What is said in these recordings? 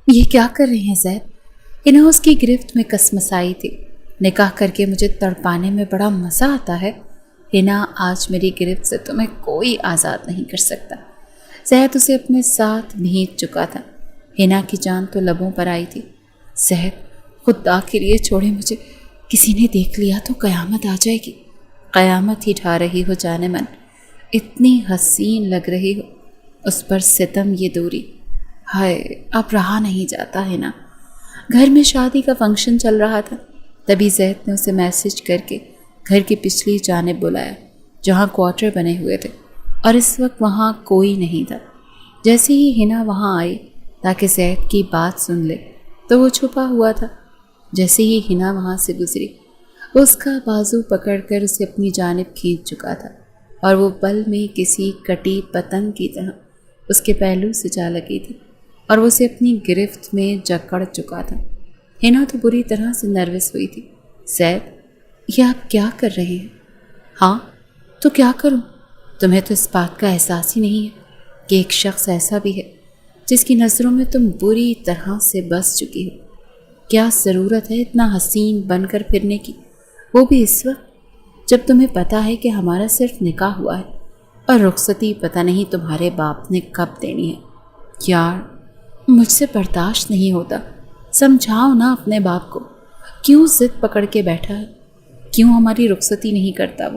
یہ کیا کر رہے ہیں زید؟ انہیں اس کی گرفت میں کسمسائی تھی۔ نکاح کر کے مجھے تڑپانے میں بڑا مزہ آتا ہے۔ ہنا آج میری گرفت سے تمہیں کوئی آزاد نہیں کر سکتا۔ زید اسے اپنے ساتھ بھینچ چکا تھا۔ ہنا کی جان تو لبوں پر آئی تھی۔ زید خدا کے لیے چھوڑے مجھے، کسی نے دیکھ لیا تو قیامت آ جائے گی۔ قیامت ہی ڈھا رہی ہو جانے من، اتنی حسین لگ رہی ہو، اس پر ستم یہ دوری۔ ہائے اب رہا نہیں جاتا ہے نا۔ گھر میں شادی کا فنکشن چل رہا تھا، تبھی زید نے اسے میسج کر کے گھر کی پچھلی جانب بلایا جہاں کوارٹر بنے ہوئے تھے، اور اس وقت وہاں کوئی نہیں تھا۔ جیسے ہی ہنا وہاں آئی تاکہ زید کی بات سن لے تو وہ چھپا ہوا تھا۔ جیسے ہی ہنا وہاں سے گزری، اس کا بازو پکڑ کر اسے اپنی جانب کھینچ چکا تھا، اور وہ پل میں کسی کٹی پتنگ کی طرح اس کے پہلو سے جا لگی تھی اور وہ اسے اپنی گرفت میں جکڑ چکا تھا۔ ہنا تو بری طرح سے نروس ہوئی تھی۔ زید یہ آپ کیا کر رہے ہیں؟ ہاں تو کیا کروں؟ تمہیں تو اس بات کا احساس ہی نہیں ہے کہ ایک شخص ایسا بھی ہے جس کی نظروں میں تم بری طرح سے بس چکی ہو۔ کیا ضرورت ہے اتنا حسین بن کر پھرنے کی، وہ بھی اس وقت جب تمہیں پتہ ہے کہ ہمارا صرف نکاح ہوا ہے اور رخصتی پتہ نہیں تمہارے باپ نے کب دینی ہے۔ یار مجھ سے برداشت نہیں ہوتا، سمجھاؤ نا اپنے باپ کو، کیوں ضد پکڑ کے بیٹھا ہے؟ کیوں ہماری رخصتی نہیں کرتا؟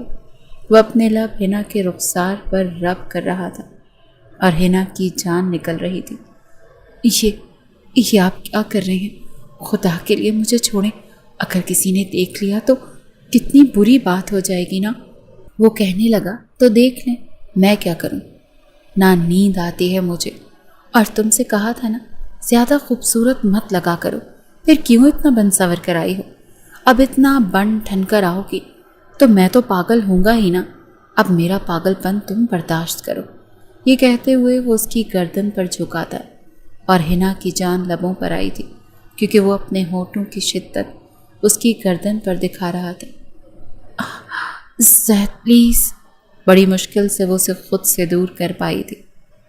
وہ اپنے لب ہنا کے رخسار پر رب کر رہا تھا اور ہنا کی جان نکل رہی تھی۔ یہ آپ کیا کر رہے ہیں؟ خدا کے لیے مجھے چھوڑیں، اگر کسی نے دیکھ لیا تو کتنی بری بات ہو جائے گی نا۔ وہ کہنے لگا تو دیکھ لیں، میں کیا کروں؟ نہ نیند آتی ہے مجھے، اور تم سے کہا تھا نا زیادہ خوبصورت مت لگا کرو، پھر کیوں اتنا بن سور کر آئی ہو؟ اب اتنا بن ٹھن کر آؤ گی تو میں تو پاگل ہوں گا ہی نا۔ اب میرا پاگل پن تم برداشت کرو۔ یہ کہتے ہوئے وہ اس کی گردن پر جھکا تھا اور ہنا کی جان لبوں پر آئی تھی کیونکہ وہ اپنے ہونٹوں کی شدت اس کی گردن پر دکھا رہا تھا۔ زید پلیز، بڑی مشکل سے وہ اسے خود سے دور کر پائی تھی۔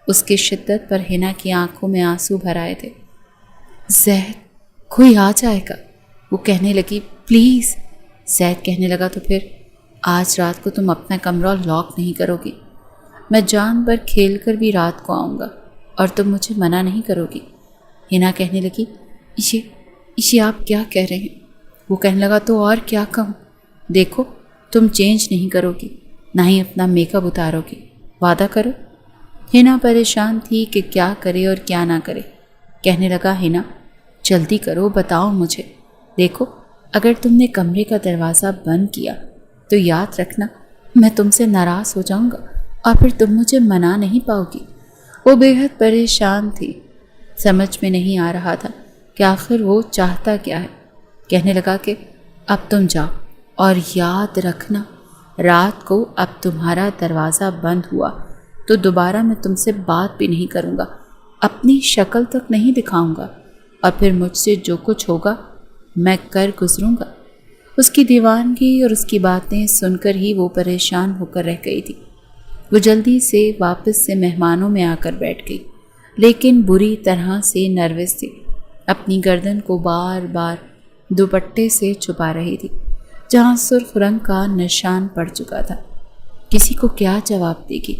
اس کی شدت پر ہنا کی آنکھوں میں آنسو بھر آئے تھے۔ زید کوئی آ جائے گا، وہ کہنے لگی، پلیز۔ زید کہنے لگا تو پھر آج رات کو تم اپنا کمرہ لاک نہیں کرو گی؟ میں جان بھر کھیل کر بھی رات کو آؤں گا اور تم مجھے منع نہیں کرو گی؟ ہنا کہنے لگی، یہ آپ کیا کہہ رہے ہیں؟ وہ کہنے لگا تو اور کیا کہوں؟ دیکھو تم چینج نہیں کرو گی، نہ ہی اپنا میک اپ اتارو گی، وعدہ کرو۔ ہنا پریشان تھی کہ کیا کرے اور کیا نہ کرے۔ کہنے لگا، ہنا جلدی کرو، بتاؤ مجھے۔ دیکھو اگر تم نے کمرے کا دروازہ بند کیا تو یاد رکھنا میں تم سے ناراض ہو جاؤں گا اور پھر تم مجھے منا نہیں پاؤ گی۔ وہ بے حد پریشان تھی، سمجھ میں نہیں آ رہا تھا کہ آخر وہ چاہتا کیا ہے۔ کہنے لگا کہ اب تم جاؤ اور یاد رکھنا رات کو اب تمہارا دروازہ بند ہوا تو دوبارہ میں تم سے بات بھی نہیں کروں گا، اپنی شکل تک نہیں دکھاؤں گا، اور پھر مجھ سے جو کچھ ہوگا میں کر گزروں گا۔ اس کی دیوانگی اور اس کی باتیں سن کر ہی وہ پریشان ہو کر رہ گئی تھی۔ وہ جلدی سے واپس سے مہمانوں میں آ کر بیٹھ گئی، لیکن بری طرح سے نروس تھی۔ اپنی گردن کو بار بار دوپٹے سے چھپا رہی تھی جہاں سرخ رنگ کا نشان پڑ چکا تھا۔ کسی کو کیا جواب دے گی؟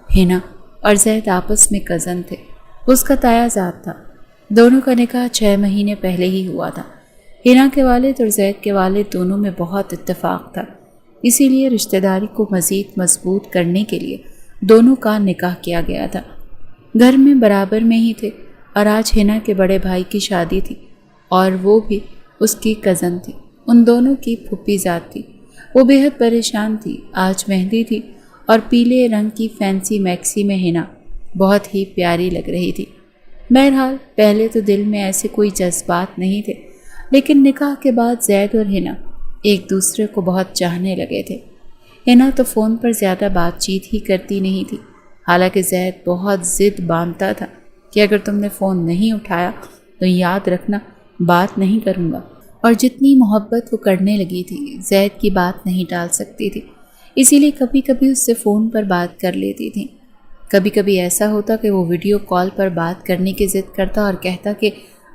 ہنا اور زید آپس میں کزن تھے، اس کا تایا زاد تھا۔ دونوں کا نکاح 6 مہینے پہلے ہی ہوا تھا۔ ہنا کے والد اور زید کے والد دونوں میں بہت اتفاق تھا، اسی لیے رشتہ داری کو مزید مضبوط کرنے کے لیے دونوں کا نکاح کیا گیا تھا۔ گھر میں برابر میں ہی تھے، اور آج ہنا کے بڑے بھائی کی شادی تھی اور وہ بھی اس کی کزن تھی، ان دونوں کی پھوپھی ذات تھی۔ وہ بے حد پریشان تھی۔ آج مہندی تھی اور پیلے رنگ کی فینسی میکسی میں ہنا بہت ہی پیاری لگ رہی تھی۔ بہرحال پہلے تو دل میں ایسے کوئی جذبات نہیں تھے، لیکن نکاح کے بعد زید اور ہنا ایک دوسرے کو بہت چاہنے لگے تھے۔ ہنا تو فون پر زیادہ بات چیت ہی کرتی نہیں تھی، حالانکہ زید بہت ضد باندھتا تھا کہ اگر تم نے فون نہیں اٹھایا تو یاد رکھنا بات نہیں کروں گا، اور جتنی محبت وہ کرنے لگی تھی زید کی بات نہیں ٹال سکتی تھی، اسی لیے کبھی کبھی اس سے فون پر بات کر لیتی تھی۔ کبھی کبھی ایسا ہوتا کہ وہ ویڈیو کال پر بات کرنے کی ضد کرتا اور کہتا کہ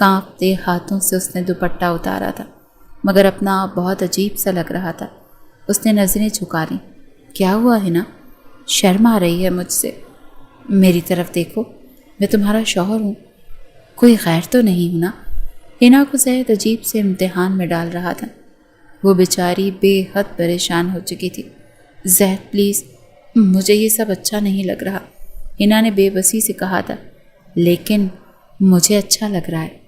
کانپتے ہاتھوں سے اس نے دوپٹہ اتارا تھا، مگر اپنا آپ بہت عجیب سا لگ رہا تھا۔ اس نے نظریں جھکا لیں۔ کیا ہوا ہے نا؟ شرم آ رہی ہے مجھ سے؟ میری طرف دیکھو، میں تمہارا شوہر ہوں، کوئی غیر تو نہیں ہوں نا؟ ہنا کو زید عجیب سے امتحان میں ڈال رہا تھا۔ وہ بیچاری بے حد پریشان ہو چکی تھی۔ زید پلیز، مجھے یہ سب اچھا نہیں لگ رہا، ہنا نے بے بسی سے کہا تھا۔ لیکن مجھے اچھا لگ رہا ہے،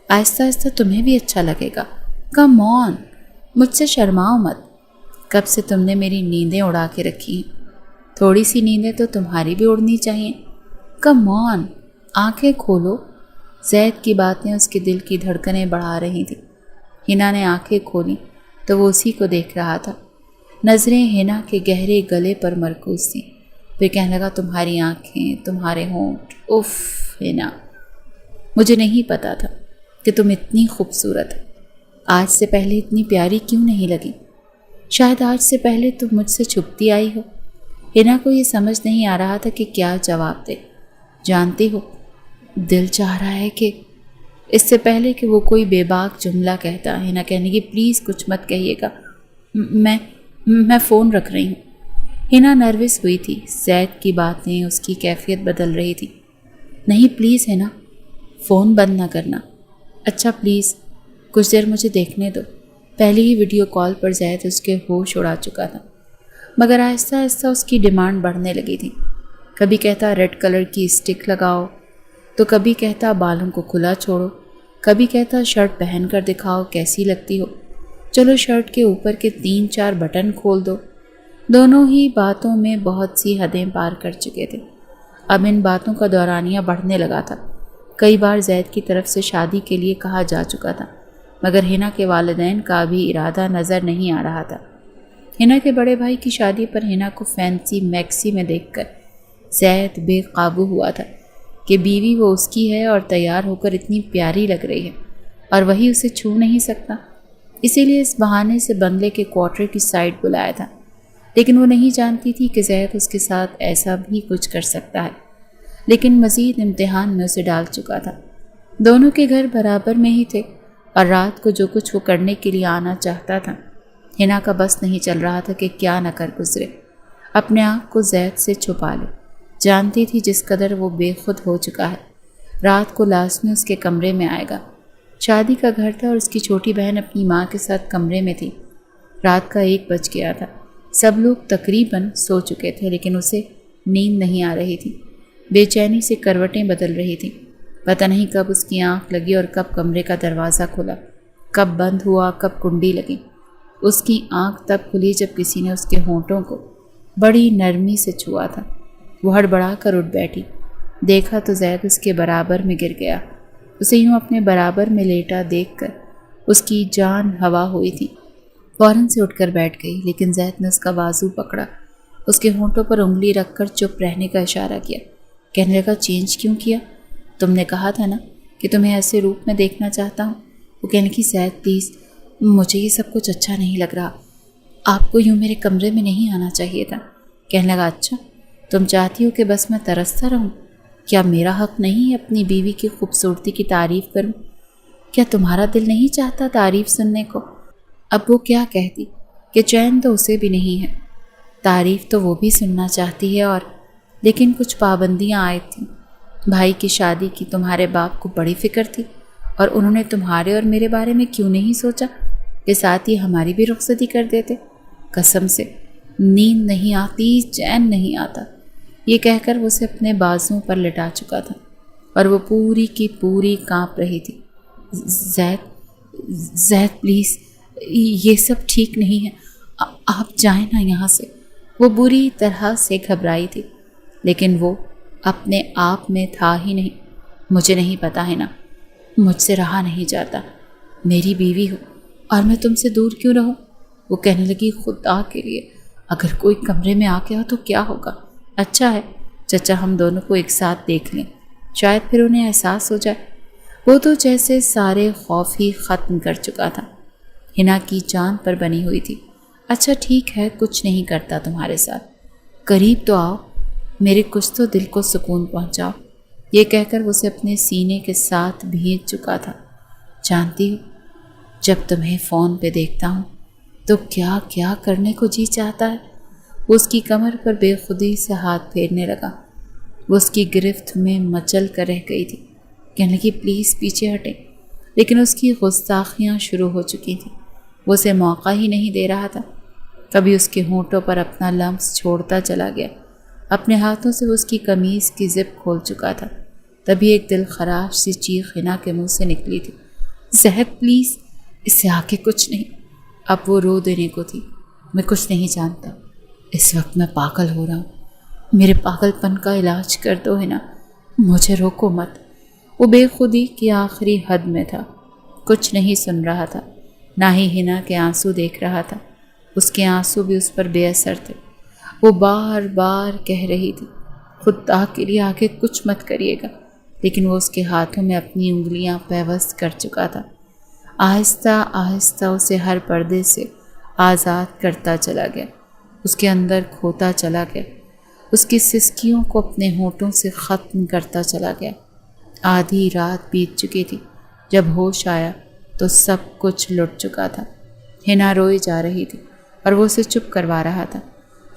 آہستہ آہستہ تمہیں بھی اچھا لگے گا۔ کم آن، مجھ سے شرماؤ مت۔ کب سے تم نے میری نیندیں اڑا کے رکھی ہیں، تھوڑی سی نیندیں تو تمہاری بھی اڑنی چاہیے۔ کم آن، آنکھیں کھولو۔ زید کی باتیں اس کے دل کی دھڑکنیں بڑھا رہی تھیں۔ ہنا نے آنکھیں کھولیں تو وہ اسی کو دیکھ رہا تھا۔ نظریں ہنا کے گہرے گلے پر مرکوز تھیں۔ پھر کہنے لگا، تمہاری آنکھیں، تمہارے ہونٹ، اف ہنا، مجھے نہیں پتا تھا کہ تم اتنی خوبصورت ہے۔ آج سے پہلے اتنی پیاری کیوں نہیں لگی؟ شاید آج سے پہلے تم مجھ سے چھپتی آئی ہو۔ ہنا کو یہ سمجھ نہیں آ رہا تھا کہ کیا جواب دے۔ جانتی ہو، دل چاہ رہا ہے کہ اس سے پہلے کہ وہ کوئی بے باک جملہ کہتا، ہنا کہنے کی، پلیز کچھ مت کہیے گا، میں فون رکھ رہی ہوں۔ ہنا نروس ہوئی تھی۔ زید کی باتیں اس کی کیفیت بدل رہی تھی۔ نہیں پلیز ہنا، فون بند نہ کرنا۔ اچھا پلیز کچھ دیر مجھے دیکھنے دو۔ پہلی ہی ویڈیو کال پر زید اس کے ہوش اڑا چکا تھا، مگر آہستہ آہستہ اس کی ڈیمانڈ بڑھنے لگی تھی۔ کبھی کہتا ریڈ کلر کی اسٹک لگاؤ، تو کبھی کہتا بالوں کو کھلا چھوڑو، کبھی کہتا شرٹ پہن کر دکھاؤ کیسی لگتی ہو، چلو شرٹ کے اوپر کے 3-4 بٹن کھول دو۔ دونوں ہی باتوں میں بہت سی حدیں پار کر چکے تھے۔ اب ان باتوں کا دورانیہ بڑھنے لگا تھا۔ کئی بار زید کی طرف سے شادی کے لیے کہا جا چکا تھا، مگر ہنا کے والدین کا بھی ارادہ نظر نہیں آ رہا تھا۔ ہنا کے بڑے بھائی کی شادی پر ہنا کو فینسی میکسی میں دیکھ کر زید بے قابو ہوا تھا کہ بیوی وہ اس کی ہے اور تیار ہو کر اتنی پیاری لگ رہی ہے، اور وہی اسے چھو نہیں سکتا۔ اسی لیے اس بہانے سے بنگلے کے کوارٹر کی سائڈ بلایا تھا، لیکن وہ نہیں جانتی تھی کہ زید اس کے ساتھ ایسا بھی کچھ کر سکتا ہے۔ لیکن مزید امتحان میں اسے ڈال چکا تھا۔ دونوں کے گھر برابر میں ہی تھے، اور رات کو جو کچھ وہ کرنے کے لیے آنا چاہتا تھا، ہنا کا بس نہیں چل رہا تھا کہ کیا نہ کر گزرے۔ اپنے آپ کو زید سے چھپا لے۔ جانتی تھی جس قدر وہ بے خود ہو چکا ہے، رات کو لازمی اس کے کمرے میں آئے گا۔ شادی کا گھر تھا اور اس کی چھوٹی بہن اپنی ماں کے ساتھ کمرے میں تھی۔ رات کا 1 بج گیا تھا۔ سب لوگ تقریباً سو چکے تھے، لیکن اسے نیند نہیں آ رہی تھی۔ بے چینی سے کروٹیں بدل رہی تھی۔ پتہ نہیں کب اس کی آنکھ لگی اور کب کمرے کا دروازہ کھلا، کب بند ہوا، کب کنڈی لگی۔ اس کی آنکھ تب کھلی جب کسی نے اس کے ہونٹوں کو بڑی نرمی سے چھوا تھا۔ وہ ہڑبڑا کر اٹھ بیٹھی۔ دیکھا تو زید اس کے برابر میں گر گیا۔ اسے یوں اپنے برابر میں لیٹا دیکھ کر اس کی جان ہوا ہوئی تھی۔ فوراً سے اٹھ کر بیٹھ گئی، لیکن زید نے اس کا بازو پکڑا، اس کے ہونٹوں پر انگلی رکھ کر چپ رہنے کا اشارہ کیا۔ کہنے لگا، چینج کیوں کیا؟ تم نے کہا تھا نا کہ تمہیں ایسے روپ میں دیکھنا چاہتا ہوں۔ وہ کہنے کی، زید پلیز، مجھے یہ سب کچھ اچھا نہیں لگ رہا، آپ کو یوں میرے کمرے میں نہیں آنا چاہیے تھا۔ کہنے لگا، اچھا تم چاہتی ہو کہ بس میں ترستا رہوں؟ کیا میرا حق نہیں ہے اپنی بیوی کی خوبصورتی کی تعریف کروں؟ کیا تمہارا دل نہیں چاہتا تعریف سننے کو؟ اب وہ کیا کہتی کہ چین تو اسے بھی نہیں ہے، تعریف تو وہ بھی سننا چاہتی ہے، اور لیکن کچھ پابندیاں عائد تھیں۔ بھائی کی شادی کی تمہارے باپ کو بڑی فکر تھی، اور انہوں نے تمہارے اور میرے بارے میں کیوں نہیں سوچا کہ ساتھ ہی ہماری بھی رخصتی کر دیتے؟ قسم سے نیند نہیں آتی، چین نہیں آتا۔ یہ کہہ کر وہ اسے اپنے بازوں پر لٹا چکا تھا، اور وہ پوری کی پوری کانپ رہی تھی۔ زید پلیز، یہ سب ٹھیک نہیں ہے، آپ جائیں نا یہاں سے۔ وہ بری طرح سے گھبرائی تھی، لیکن وہ اپنے آپ میں تھا ہی نہیں۔ مجھے نہیں پتا ہے نا، مجھ سے رہا نہیں جاتا، میری بیوی ہو اور میں تم سے دور کیوں رہوں؟ وہ کہنے لگی، خدا کے لیے اگر کوئی کمرے میں آ گیا تو کیا ہوگا؟ اچھا ہے چچا، ہم دونوں کو ایک ساتھ دیکھ لیں، شاید پھر انہیں احساس ہو جائے۔ وہ تو جیسے سارے خوف ہی ختم کر چکا تھا، ہنا کی جان پر بنی ہوئی تھی۔ اچھا ٹھیک ہے، کچھ نہیں کرتا تمہارے ساتھ، قریب تو آؤ، میرے کچھ تو دل کو سکون پہنچاؤ۔ یہ کہہ کر وہ اسے اپنے سینے کے ساتھ بھینچ چکا تھا۔ جانتی ہو، جب تمہیں فون پہ دیکھتا ہوں تو کیا کیا کرنے کو جی چاہتا ہے۔ وہ اس کی کمر پر بے خودی سے ہاتھ پھیرنے لگا۔ وہ اس کی گرفت میں مچل کر رہ گئی تھی۔ کہنے لگی پلیز پیچھے ہٹیں، لیکن اس کی گستاخیاں شروع ہو چکی تھیں۔ وہ اسے موقع ہی نہیں دے رہا تھا۔ کبھی اس کے ہونٹوں پر اپنا لمس چھوڑتا چلا گیا۔ اپنے ہاتھوں سے وہ اس کی قمیض کی زپ کھول چکا تھا۔ تبھی ایک دل خراش سی چیخ حنا کے منہ سے نکلی تھی، زہد پلیز، اس سے آگے کچھ نہیں۔ اب وہ رو دینے کو تھی۔ میں کچھ نہیں جانتا، اس وقت میں پاگل ہو رہا ہوں، میرے پاگل پن کا علاج کر دو حنا، مجھے روکو مت۔ وہ بے خودی کی آخری حد میں تھا، کچھ نہیں سن رہا تھا، نہ ہی حنا کے آنسو دیکھ رہا تھا۔ اس کے آنسو بھی اس پر بے اثر تھے۔ وہ بار بار کہہ رہی تھی خدا کے لیے آگے کچھ مت کریے گا، لیکن وہ اس کے ہاتھوں میں اپنی انگلیاں پیوست کر چکا تھا۔ آہستہ آہستہ اسے ہر پردے سے آزاد کرتا چلا گیا، اس کے اندر کھوتا چلا گیا، اس کی سسکیوں کو اپنے ہونٹوں سے ختم کرتا چلا گیا۔ آدھی رات بیت چکی تھی۔ جب ہوش آیا تو سب کچھ لٹ چکا تھا۔ حنا روئی جا رہی تھی اور وہ اسے چپ کروا رہا تھا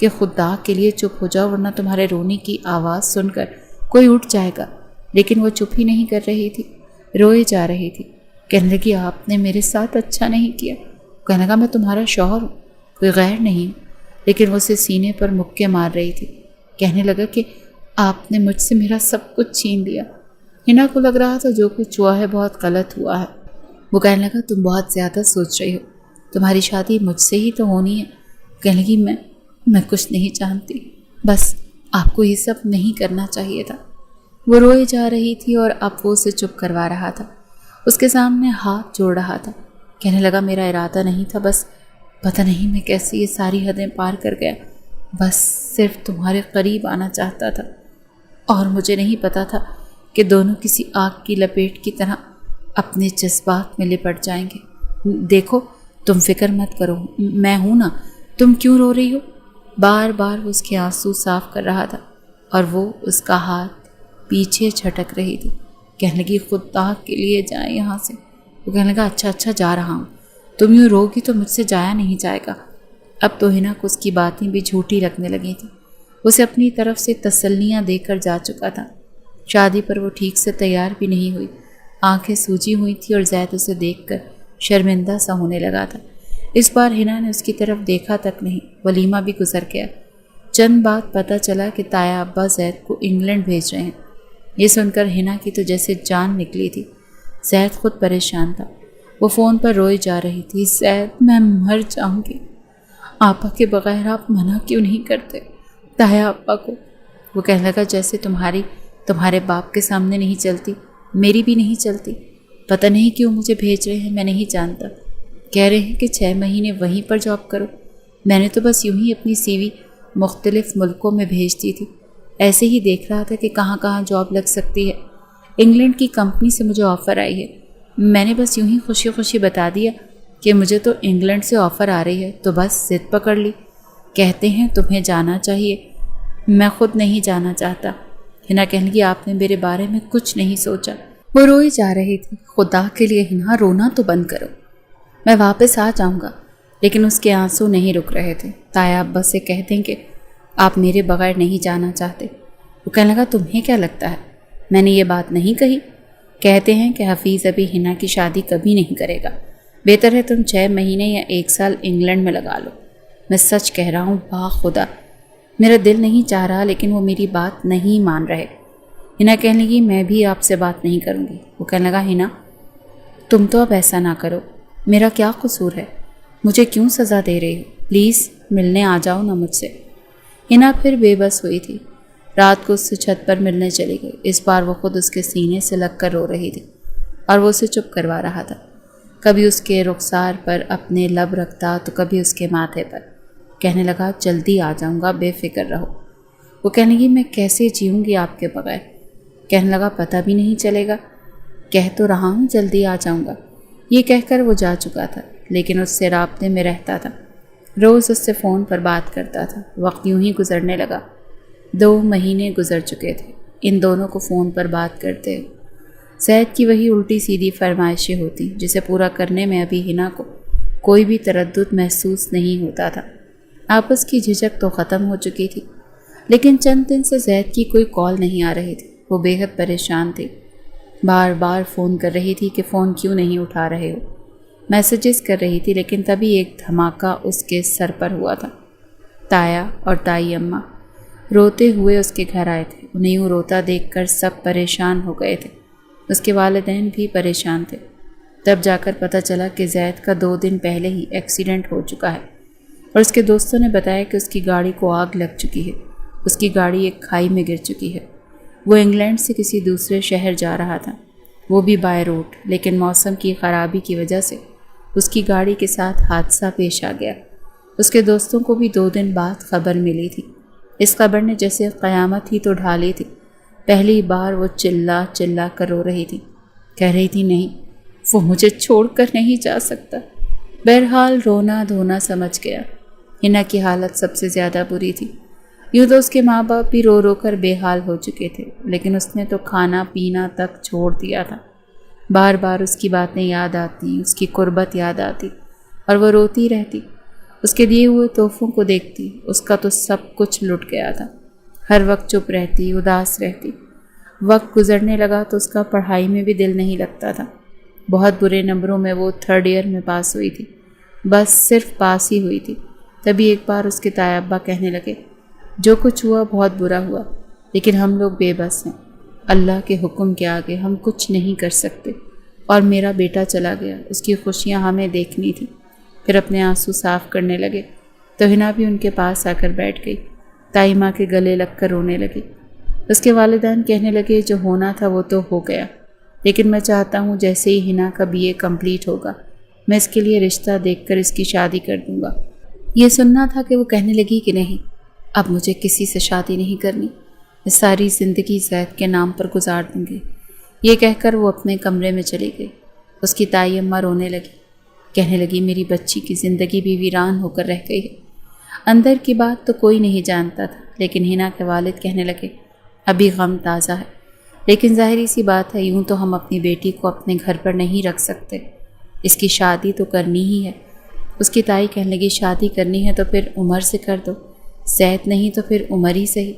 کہ خدا کے لیے چپ ہو جاؤ ورنہ تمہارے رونے کی آواز سن کر کوئی اٹھ جائے گا۔ لیکن وہ چپ ہی نہیں کر رہی تھی، روئی جا رہی تھی۔ کہنے لگی آپ نے میرے ساتھ اچھا نہیں کیا۔ کہنے لگا میں تمہارا شوہر ہوں، کوئی غیر نہیں، لیکن وہ اسے سینے پر مکے مار رہی تھی۔ کہنے لگا کہ آپ نے مجھ سے میرا سب کچھ چھین لیا۔ حنا کو لگ رہا تھا جو کچھ ہوا ہے بہت غلط ہوا ہے۔ وہ کہنے لگا تم بہت زیادہ سوچ رہی ہو، تمہاری شادی مجھ سے ہی تو ہونی ہے۔ کہنے لگی میں کچھ نہیں جانتی، بس آپ کو یہ سب نہیں کرنا چاہیے تھا۔ وہ روئی جا رہی تھی اور اب وہ اسے چپ کروا رہا تھا، اس کے سامنے ہاتھ جوڑ رہا تھا۔ کہنے لگا میرا ارادہ نہیں تھا، بس پتہ نہیں میں کیسے یہ ساری حدیں پار کر گیا، بس صرف تمہارے قریب آنا چاہتا تھا، اور مجھے نہیں پتا تھا کہ دونوں کسی آگ کی لپیٹ کی طرح اپنے جذبات میں لپٹ جائیں گے۔ دیکھو تم فکر مت کرو، میں ہوں نا، تم کیوں رو رہی ہو؟ بار بار وہ اس کے آنسو صاف کر رہا تھا اور وہ اس کا ہاتھ پیچھے جھٹک رہی تھی۔ کہنے لگی خدا کے لیے جائیں یہاں سے۔ وہ کہنے لگا اچھا جا رہا ہوں، تم یوں روگی تو مجھ سے جایا نہیں جائے گا۔ اب تو حنا کو اس کی باتیں بھی جھوٹی لگنے لگی تھیں۔ اسے اپنی طرف سے تسلیاں دے کر جا چکا تھا۔ شادی پر وہ ٹھیک سے تیار بھی نہیں ہوئی، آنکھیں سوجی ہوئی تھی اور زید اسے دیکھ کر شرمندہ سا ہونے لگا تھا۔ اس بار حنا نے اس کی طرف دیکھا تک نہیں۔ ولیمہ بھی گزر گیا۔ چند بعد پتہ چلا کہ تایا ابا زید کو انگلینڈ بھیج رہے ہیں۔ یہ سن کر حنا کی تو جیسے جان نکلی تھی۔ زید خود پریشان تھا، وہ فون پر روئی جا رہی تھی، زید میں مر جاؤں گی، آپا کے بغیر آپ منع کیوں نہیں کرتے تایا ابا کو؟ وہ کہنے لگا جیسے تمہارے باپ کے سامنے نہیں چلتی، میری بھی نہیں چلتی۔ پتہ نہیں کیوں مجھے بھیج رہے ہیں، میں نہیں جانتا۔ کہہ رہے ہیں کہ 6 مہینے وہیں پر جاب کرو۔ میں نے تو بس یوں ہی اپنی سی وی مختلف ملکوں میں بھیج دی تھی، ایسے ہی دیکھ رہا تھا کہ کہاں کہاں جاب لگ سکتی ہے۔ انگلینڈ کی کمپنی سے مجھے آفر آئی ہے، میں نے بس یوں ہی خوشی خوشی بتا دیا کہ مجھے تو انگلینڈ سے آفر آ رہی ہے، تو بس ضد پکڑ لی۔ کہتے ہیں تمہیں جانا چاہیے، میں خود نہیں جانا چاہتا۔ حنا کہنے لگی آپ نے میرے بارے میں کچھ نہیں سوچا۔ وہ روئی جا رہی تھی۔ خدا کے لیے حنا رونا تو بند کرو، میں واپس آ جاؤں گا۔ لیکن اس کے آنسو نہیں رک رہے تھے۔ تایا ابا سے کہہ دیں کہ آپ میرے بغیر نہیں جانا چاہتے۔ وہ کہنے لگا تمہیں کیا لگتا ہے میں نے یہ بات نہیں کہی؟ کہتے ہیں کہ حفیظ ابھی حنا کی شادی کبھی نہیں کرے گا، بہتر ہے تم 6 مہینے یا 1 سال انگلینڈ میں لگا لو۔ میں سچ کہہ رہا ہوں، با خدا میرا دل نہیں چاہ رہا، لیکن وہ میری بات نہیں مان رہے۔ حنا کہنے لگی میں بھی آپ سے بات نہیں کروں گی۔ وہ کہنے لگا حنا تم تو اب ایسا نہ کرو، میرا کیا قصور ہے، مجھے کیوں سزا دے رہی ہو؟ پلیز ملنے آ جاؤ نا مجھ سے۔ حنا پھر بے بس ہوئی تھی۔ رات کو اس سے چھت پر ملنے چلی گئی۔ اس بار وہ خود اس کے سینے سے لگ کر رو رہی تھی اور وہ اسے چپ کروا رہا تھا۔ کبھی اس کے رخسار پر اپنے لب رکھتا تو کبھی اس کے ماتھے پر۔ کہنے لگا جلدی آ جاؤں گا، بے فکر رہو۔ وہ کہنے لگی میں کیسے جیوں گی آپ کے بغیر؟ کہنے لگا پتہ بھی نہیں چلے گا، کہہ تو رہا ہوں جلدی آ جاؤں گا۔ یہ کہہ کر وہ جا چکا تھا، لیکن اس سے رابطے میں رہتا تھا، روز اس سے فون پر بات کرتا تھا۔ وقت یوں ہی گزرنے لگا۔ 2 مہینے گزر چکے تھے۔ ان دونوں کو فون پر بات کرتے. زید کی وہی الٹی سیدھی فرمائشیں ہوتی جسے پورا کرنے میں ابھی ہنا کو کوئی بھی تردد محسوس نہیں ہوتا تھا. آپس کی جھجک تو ختم ہو چکی تھی، لیکن چند دن سے زید کی کوئی کال نہیں آ رہی تھی. وہ بے حد پریشان تھی، بار بار فون کر رہی تھی کہ فون کیوں نہیں اٹھا رہے ہو. میسیجز کر رہی تھی، لیکن تبھی ایک دھماکہ اس کے سر پر ہوا تھا. تایا اور تائی اماں روتے ہوئے اس کے گھر آئے تھے. انہیں یوں روتا دیکھ کر سب پریشان ہو گئے تھے. اس کے والدین بھی پریشان تھے. تب جا کر پتہ چلا کہ زید کا 2 دن پہلے ہی ایکسیڈنٹ ہو چکا ہے، اور اس کے دوستوں نے بتایا کہ اس کی گاڑی کو آگ لگ چکی ہے. اس کی گاڑی ایک کھائی میں گر چکی ہے. وہ انگلینڈ سے کسی دوسرے شہر جا رہا تھا، وہ بھی بائی روڈ، لیکن موسم کی خرابی کی وجہ سے اس کی گاڑی کے ساتھ حادثہ پیش آ گیا. اس کے دوستوں کو بھی 2 دن بعد خبر ملی تھی. اس خبر نے جیسے قیامت ہی تو ڈھالی تھی. پہلی بار وہ چلا چلا کر رو رہی تھی. کہہ رہی تھی نہیں، وہ مجھے چھوڑ کر نہیں جا سکتا. بہرحال رونا دھونا سمجھ گیا. ہنا کی حالت سب سے زیادہ بری تھی. یوں تو اس کے ماں باپ بھی رو رو کر بے حال ہو چکے تھے، لیکن اس نے تو کھانا پینا تک چھوڑ دیا تھا. بار بار اس کی باتیں یاد آتی، اس کی قربت یاد آتی، اور وہ روتی رہتی. اس کے دیے ہوئے تحفوں کو دیکھتی. اس کا تو سب کچھ لٹ گیا تھا. ہر وقت چپ رہتی، اداس رہتی. وقت گزرنے لگا تو اس کا پڑھائی میں بھی دل نہیں لگتا تھا. بہت برے نمبروں میں وہ 3rd ایئر میں پاس ہوئی تھی، بس صرف پاس ہی ہوئی تھی. تبھی ایک بار اس کے تایا ابا کہنے لگے، جو کچھ ہوا بہت برا ہوا، لیکن ہم لوگ بے بس ہیں. اللہ کے حکم کے آگے ہم کچھ نہیں کر سکتے. اور میرا بیٹا چلا گیا، اس کی خوشیاں ہمیں دیکھنی تھی. پھر اپنے آنسو صاف کرنے لگے تو ہنا بھی ان کے پاس آ کر بیٹھ گئی. تائی ماں کے گلے لگ کر رونے لگی. اس کے والدین کہنے لگے، جو ہونا تھا وہ تو ہو گیا، لیکن میں چاہتا ہوں جیسے ہی ہنا کا BA کمپلیٹ ہوگا میں اس کے لیے رشتہ دیکھ کر اس کی شادی کر دوں گا. یہ سننا تھا کہ وہ کہنے لگی کہ نہیں، اب مجھے کسی سے شادی نہیں کرنی، میں ساری زندگی زید کے نام پر گزار دوں گی. یہ کہہ کر وہ اپنے کمرے میں چلی گئی. اس کی تائی اماں رونے لگی، کہنے لگی میری بچی کی زندگی بھی ویران ہو کر رہ گئی ہے. اندر کی بات تو کوئی نہیں جانتا تھا، لیکن ہنا کے والد کہنے لگے، ابھی غم تازہ ہے، لیکن ظاہری سی بات ہے، یوں تو ہم اپنی بیٹی کو اپنے گھر پر نہیں رکھ سکتے، اس کی شادی تو کرنی ہی ہے. اس کی تائی کہنے لگی، شادی کرنی ہے تو پھر عمر سے کر دو، زید نہیں تو پھر عمر ہی صحیح،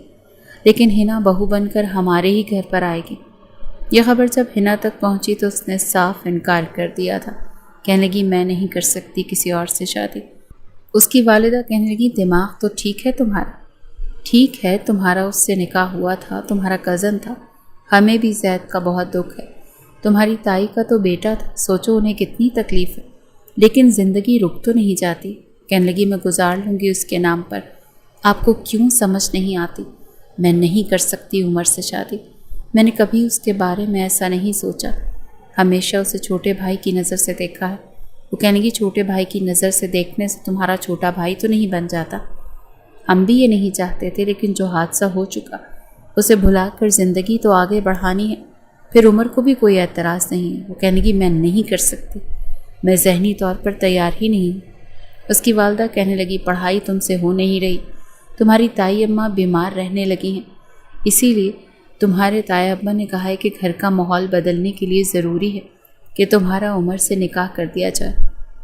لیکن ہنا بہو بن کر ہمارے ہی گھر پر آئے گی. یہ خبر جب ہنا تک پہنچی تو اس نے صاف انکار کر دیا تھا. کہنے لگی، میں نہیں کر سکتی کسی اور سے شادی. اس کی والدہ کہنے لگی، دماغ تو ٹھیک ہے تمہارا؟ ٹھیک ہے، تمہارا اس سے نکاح ہوا تھا، تمہارا کزن تھا، ہمیں بھی زید کا بہت دکھ ہے. تمہاری تائی کا تو بیٹا تھا، سوچو انہیں کتنی تکلیف ہے، لیکن زندگی رک تو نہیں جاتی. کہنے لگی، میں گزار لوں گی اس کے نام پر. آپ کو کیوں سمجھ نہیں آتی؟ میں نہیں کر سکتی عمر سے شادی. میں نے کبھی اس کے بارے میں ایسا نہیں سوچا، ہمیشہ اسے چھوٹے بھائی کی نظر سے دیکھا ہے. وہ کہنے لگی، چھوٹے بھائی کی نظر سے دیکھنے سے تمہارا چھوٹا بھائی تو نہیں بن جاتا. ہم بھی یہ نہیں چاہتے تھے، لیکن جو حادثہ ہو چکا اسے بھلا کر زندگی تو آگے بڑھانی ہے. پھر عمر کو بھی کوئی اعتراض نہیں ہے. وہ کہنے لگی، میں نہیں کر سکتی، میں ذہنی طور پر تیار ہی نہیں ہوں. اس کی والدہ کہنے لگی، پڑھائی تم سے ہو نہیں رہی، تمہاری تائی اماں بیمار رہنے لگی ہیں، اسی لیے تمہارے تایا ابا نے کہا ہے کہ گھر کا ماحول بدلنے کے لیے ضروری ہے کہ تمہارا عمر سے نکاح کر دیا جائے.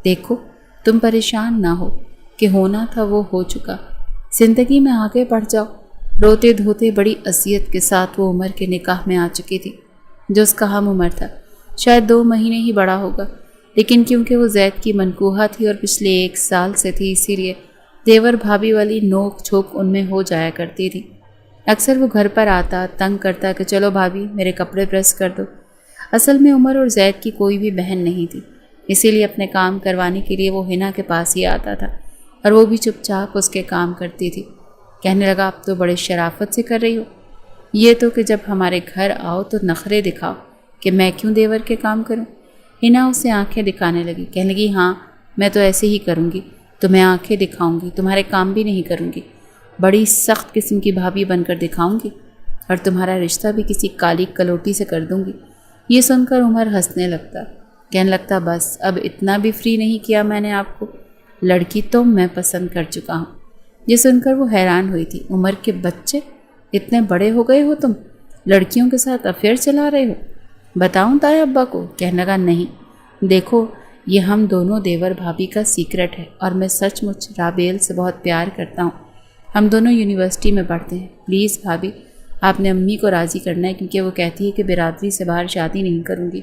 دیکھو، تم پریشان نہ ہو، کہ ہونا تھا وہ ہو چکا، زندگی میں آگے بڑھ جاؤ. روتے دھوتے بڑی اذیت کے ساتھ وہ عمر کے نکاح میں آ چکی تھی، جو اس کا ہم عمر تھا. شاید 2 مہینے ہی بڑا ہوگا، لیکن کیونکہ وہ زید کی منکوحہ تھی اور پچھلے 1 سال سے تھی، اسی لیے دیور بھابھی والی نوک جھوک ان میں ہو جایا کرتی تھی. اکثر وہ گھر پر آتا، تنگ کرتا کہ چلو بھابھی میرے کپڑے پریس کر دو. اصل میں عمر اور زید کی کوئی بھی بہن نہیں تھی، اسی لیے اپنے کام کروانے کے لیے وہ ہنا کے پاس ہی آتا تھا، اور وہ بھی چپ چاپ اس کے کام کرتی تھی. کہنے لگا، اب تو بڑے شرافت سے کر رہی ہو، یہ تو کہ جب ہمارے گھر آؤ تو نخرے دکھاؤ کہ میں کیوں دیور کے کام کروں. ہنا اسے آنکھیں دکھانے لگی. کہنے لگی، ہاں میں تو ایسے ہی کروں گی، تو میں آنکھیں دکھاؤں گی، تمہارے کام بھی نہیں کروں گی، بڑی سخت قسم کی بھابھی بن کر دکھاؤں گی، اور تمہارا رشتہ بھی کسی کالی کلوٹی سے کر دوں گی. یہ سن کر عمر ہنسنے لگتا، کہنے لگتا، بس اب اتنا بھی فری نہیں کیا میں نے آپ کو، لڑکی تو میں پسند کر چکا ہوں. یہ سن کر وہ حیران ہوئی تھی. عمر کے بچے اتنے بڑے ہو گئے ہو تم؟ لڑکیوں کے ساتھ افیئر چلا رہے ہو؟ بتاؤں تائے ابا کو؟ کہنے لگا نہیں، دیکھو یہ ہم دونوں دیور بھابھی کا سیکرٹ ہے، اور میں سچ مچ رابیل سے بہت پیار کرتا ہوں۔ ہم دونوں یونیورسٹی میں پڑھتے ہیں۔ پلیز بھابھی، آپ نے امی کو راضی کرنا ہے، کیونکہ وہ کہتی ہے کہ برادری سے باہر شادی نہیں کروں گی،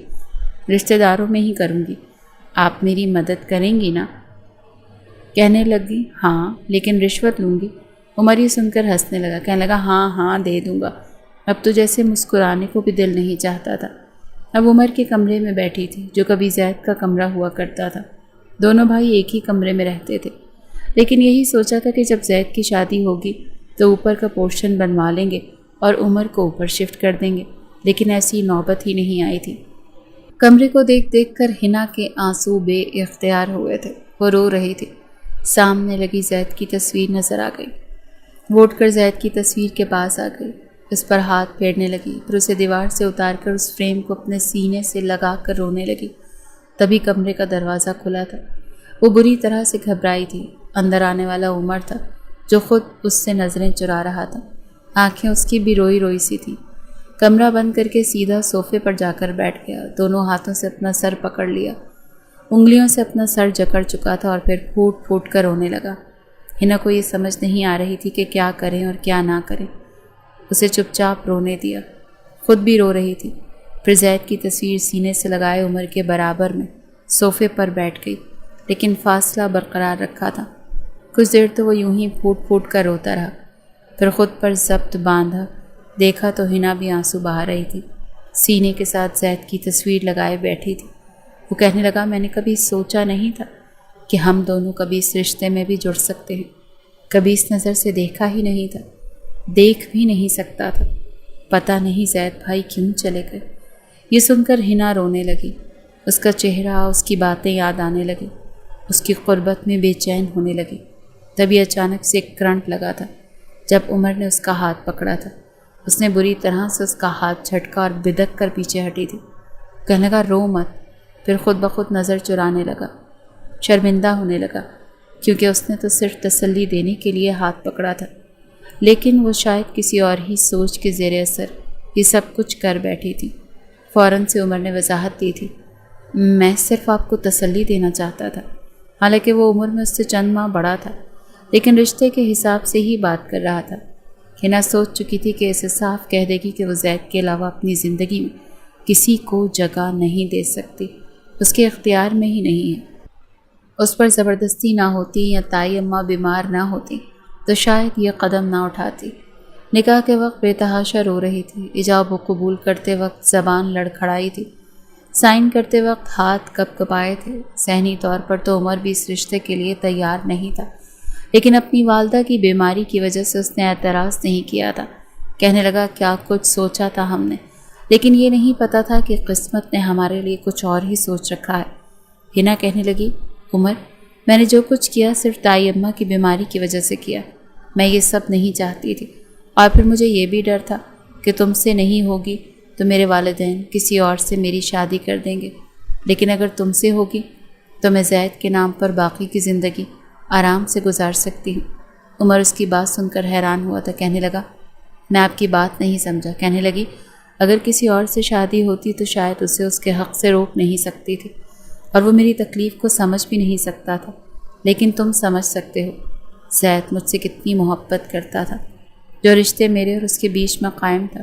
رشتہ داروں میں ہی کروں گی۔ آپ میری مدد کریں گی نا؟ کہنے لگی ہاں، لیکن رشوت لوں گی۔ عمر یہ سن کر ہنسنے لگا، کہنے لگا ہاں ہاں دے دوں گا۔ اب تو جیسے مسکرانے کو بھی دل نہیں چاہتا تھا۔ اب عمر کے کمرے میں بیٹھی تھی، جو کبھی زید کا کمرہ ہوا کرتا تھا۔ دونوں بھائی ایک ہی کمرے میں رہتے تھے، لیکن یہی سوچا تھا کہ جب زید کی شادی ہوگی تو اوپر کا پورشن بنوا لیں گے اور عمر کو اوپر شفٹ کر دیں گے، لیکن ایسی نوبت ہی نہیں آئی تھی۔ کمرے کو دیکھ دیکھ کر ہنا کے آنسو بے اختیار ہوئے تھے، وہ رو رہی تھی۔ سامنے لگی زید کی تصویر نظر آ گئی۔ وہ اٹھ کر زید کی تصویر کے پاس آ گئی، اس پر ہاتھ پھیرنے لگی، پھر اسے دیوار سے اتار کر اس فریم کو اپنے سینے سے لگا کر رونے لگی۔ تبھی کمرے کا دروازہ کھلا تھا۔ وہ بری طرح سے گھبرائی تھی۔ اندر آنے والا عمر تھا، جو خود اس سے نظریں چرا رہا تھا۔ آنکھیں اس کی بھی روئی روئی سی تھیں۔ کمرہ بند کر کے سیدھا صوفے پر جا کر بیٹھ گیا، دونوں ہاتھوں سے اپنا سر پکڑ لیا، انگلیوں سے اپنا سر جکڑ چکا تھا اور پھر پھوٹ پھوٹ کر رونے لگا۔ ہنا کو یہ سمجھ نہیں آ رہی تھی کہ کیا کریں اور کیا نہ کریں۔ اسے چپ چاپ رونے دیا، خود بھی رو رہی تھی۔ پھر زید کی تصویر سینے سے لگائے عمر کے برابر میں صوفے پر بیٹھ گئی، لیکن فاصلہ برقرار رکھا تھا۔ کچھ دیر تو وہ یوں ہی پھوٹ پھوٹ کر روتا رہا، پھر خود پر ضبط باندھا۔ دیکھا تو ہنا بھی آنسو بہا رہی تھی، سینے کے ساتھ زید کی تصویر لگائے بیٹھی تھی۔ وہ کہنے لگا میں نے کبھی سوچا نہیں تھا کہ ہم دونوں کبھی اس رشتے میں بھی جڑ سکتے ہیں، کبھی اس نظر سے دیکھا ہی نہیں تھا، دیکھ بھی نہیں سکتا تھا۔ پتہ نہیں زید بھائی کیوں چلے گئے۔ یہ سن کر ہنا رونے لگی، اس کا چہرہ، اس کی باتیں یاد آنے لگی، اس کی قربت میں بے چین ہونے لگی۔ تبھی اچانک سے ایک کرنٹ لگا تھا جب عمر نے اس کا ہاتھ پکڑا تھا۔ اس نے بری طرح سے اس کا ہاتھ جھٹکا اور بدک کر پیچھے ہٹی تھی۔ کہنے لگا رو مت، پھر خود بخود نظر چرانے لگا، شرمندہ ہونے لگا، کیونکہ اس نے تو صرف تسلی دینے کے لیے ہاتھ پکڑا تھا، لیکن وہ شاید کسی اور ہی سوچ کے زیر اثر یہ سب کچھ کر بیٹھی تھی۔ فوراً سے عمر نے وضاحت دی تھی، میں صرف آپ کو تسلی دینا چاہتا تھا۔ حالانکہ وہ عمر میں اس سے چند ماہ بڑا تھا، لیکن رشتے کے حساب سے ہی بات کر رہا تھا۔ ہنا سوچ چکی تھی کہ اسے صاف کہہ دے گی کہ وہ زید کے علاوہ اپنی زندگی میں کسی کو جگہ نہیں دے سکتی، اس کے اختیار میں ہی نہیں ہے۔ اس پر زبردستی نہ ہوتی یا تائی اماں بیمار نہ ہوتی تو شاید یہ قدم نہ اٹھاتی۔ نکاح کے وقت بے تحاشا رو رہی تھی، ایجاب و قبول کرتے وقت زبان لڑکھڑائی تھی، سائن کرتے وقت ہاتھ کپ کپائے تھے۔ ذہنی طور پر تو عمر بھی اس رشتے کے لیے تیار نہیں تھا، لیکن اپنی والدہ کی بیماری کی وجہ سے اس نے اعتراض نہیں کیا تھا۔ کہنے لگا کیا کچھ سوچا تھا ہم نے، لیکن یہ نہیں پتا تھا کہ قسمت نے ہمارے لیے کچھ اور ہی سوچ رکھا ہے۔ ہنا کہنے لگی عمر، میں نے جو کچھ کیا صرف تائی اماں کی بیماری کی وجہ سے کیا، میں یہ سب نہیں چاہتی تھی، اور پھر مجھے یہ بھی ڈر تھا کہ تم سے نہیں ہوگی تو میرے والدین کسی اور سے میری شادی کر دیں گے، لیکن اگر تم سے ہوگی تو میں زید کے نام پر باقی کی زندگی آرام سے گزار سکتی ہوں۔ عمر اس کی بات سن کر حیران ہوا تھا، کہنے لگا میں آپ کی بات نہیں سمجھا۔ کہنے لگی اگر کسی اور سے شادی ہوتی تو شاید اسے اس کے حق سے روک نہیں سکتی تھی، اور وہ میری تکلیف کو سمجھ بھی نہیں سکتا تھا، لیکن تم سمجھ سکتے ہو زید مجھ سے کتنی محبت کرتا تھا۔ جو رشتے میرے اور اس کے بیچ میں قائم تھا،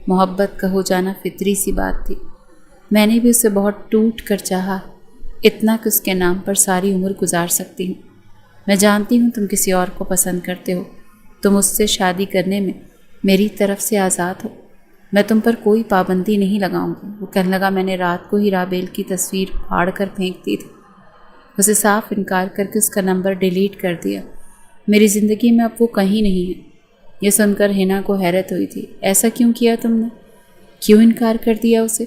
محبت کا ہو جانا فطری سی بات تھی۔ میں نے بھی اسے بہت ٹوٹ کر چاہا، اتنا کہ اس کے نام پر ساری عمر گزار سکتی ہوں۔ میں جانتی ہوں تم کسی اور کو پسند کرتے ہو، تم اس سے شادی کرنے میں میری طرف سے آزاد ہو، میں تم پر کوئی پابندی نہیں لگاؤں گی۔ وہ کہنے لگا میں نے رات کو ہی رابیل کی تصویر پھاڑ کر پھینک دی تھی، اسے صاف انکار کر کے اس کا نمبر ڈیلیٹ کر دیا، میری زندگی میں اب وہ کہیں نہیں ہے۔ یہ سن کر ہنا کو حیرت ہوئی تھی، ایسا کیوں کیا تم نے، کیوں انکار کر دیا اسے؟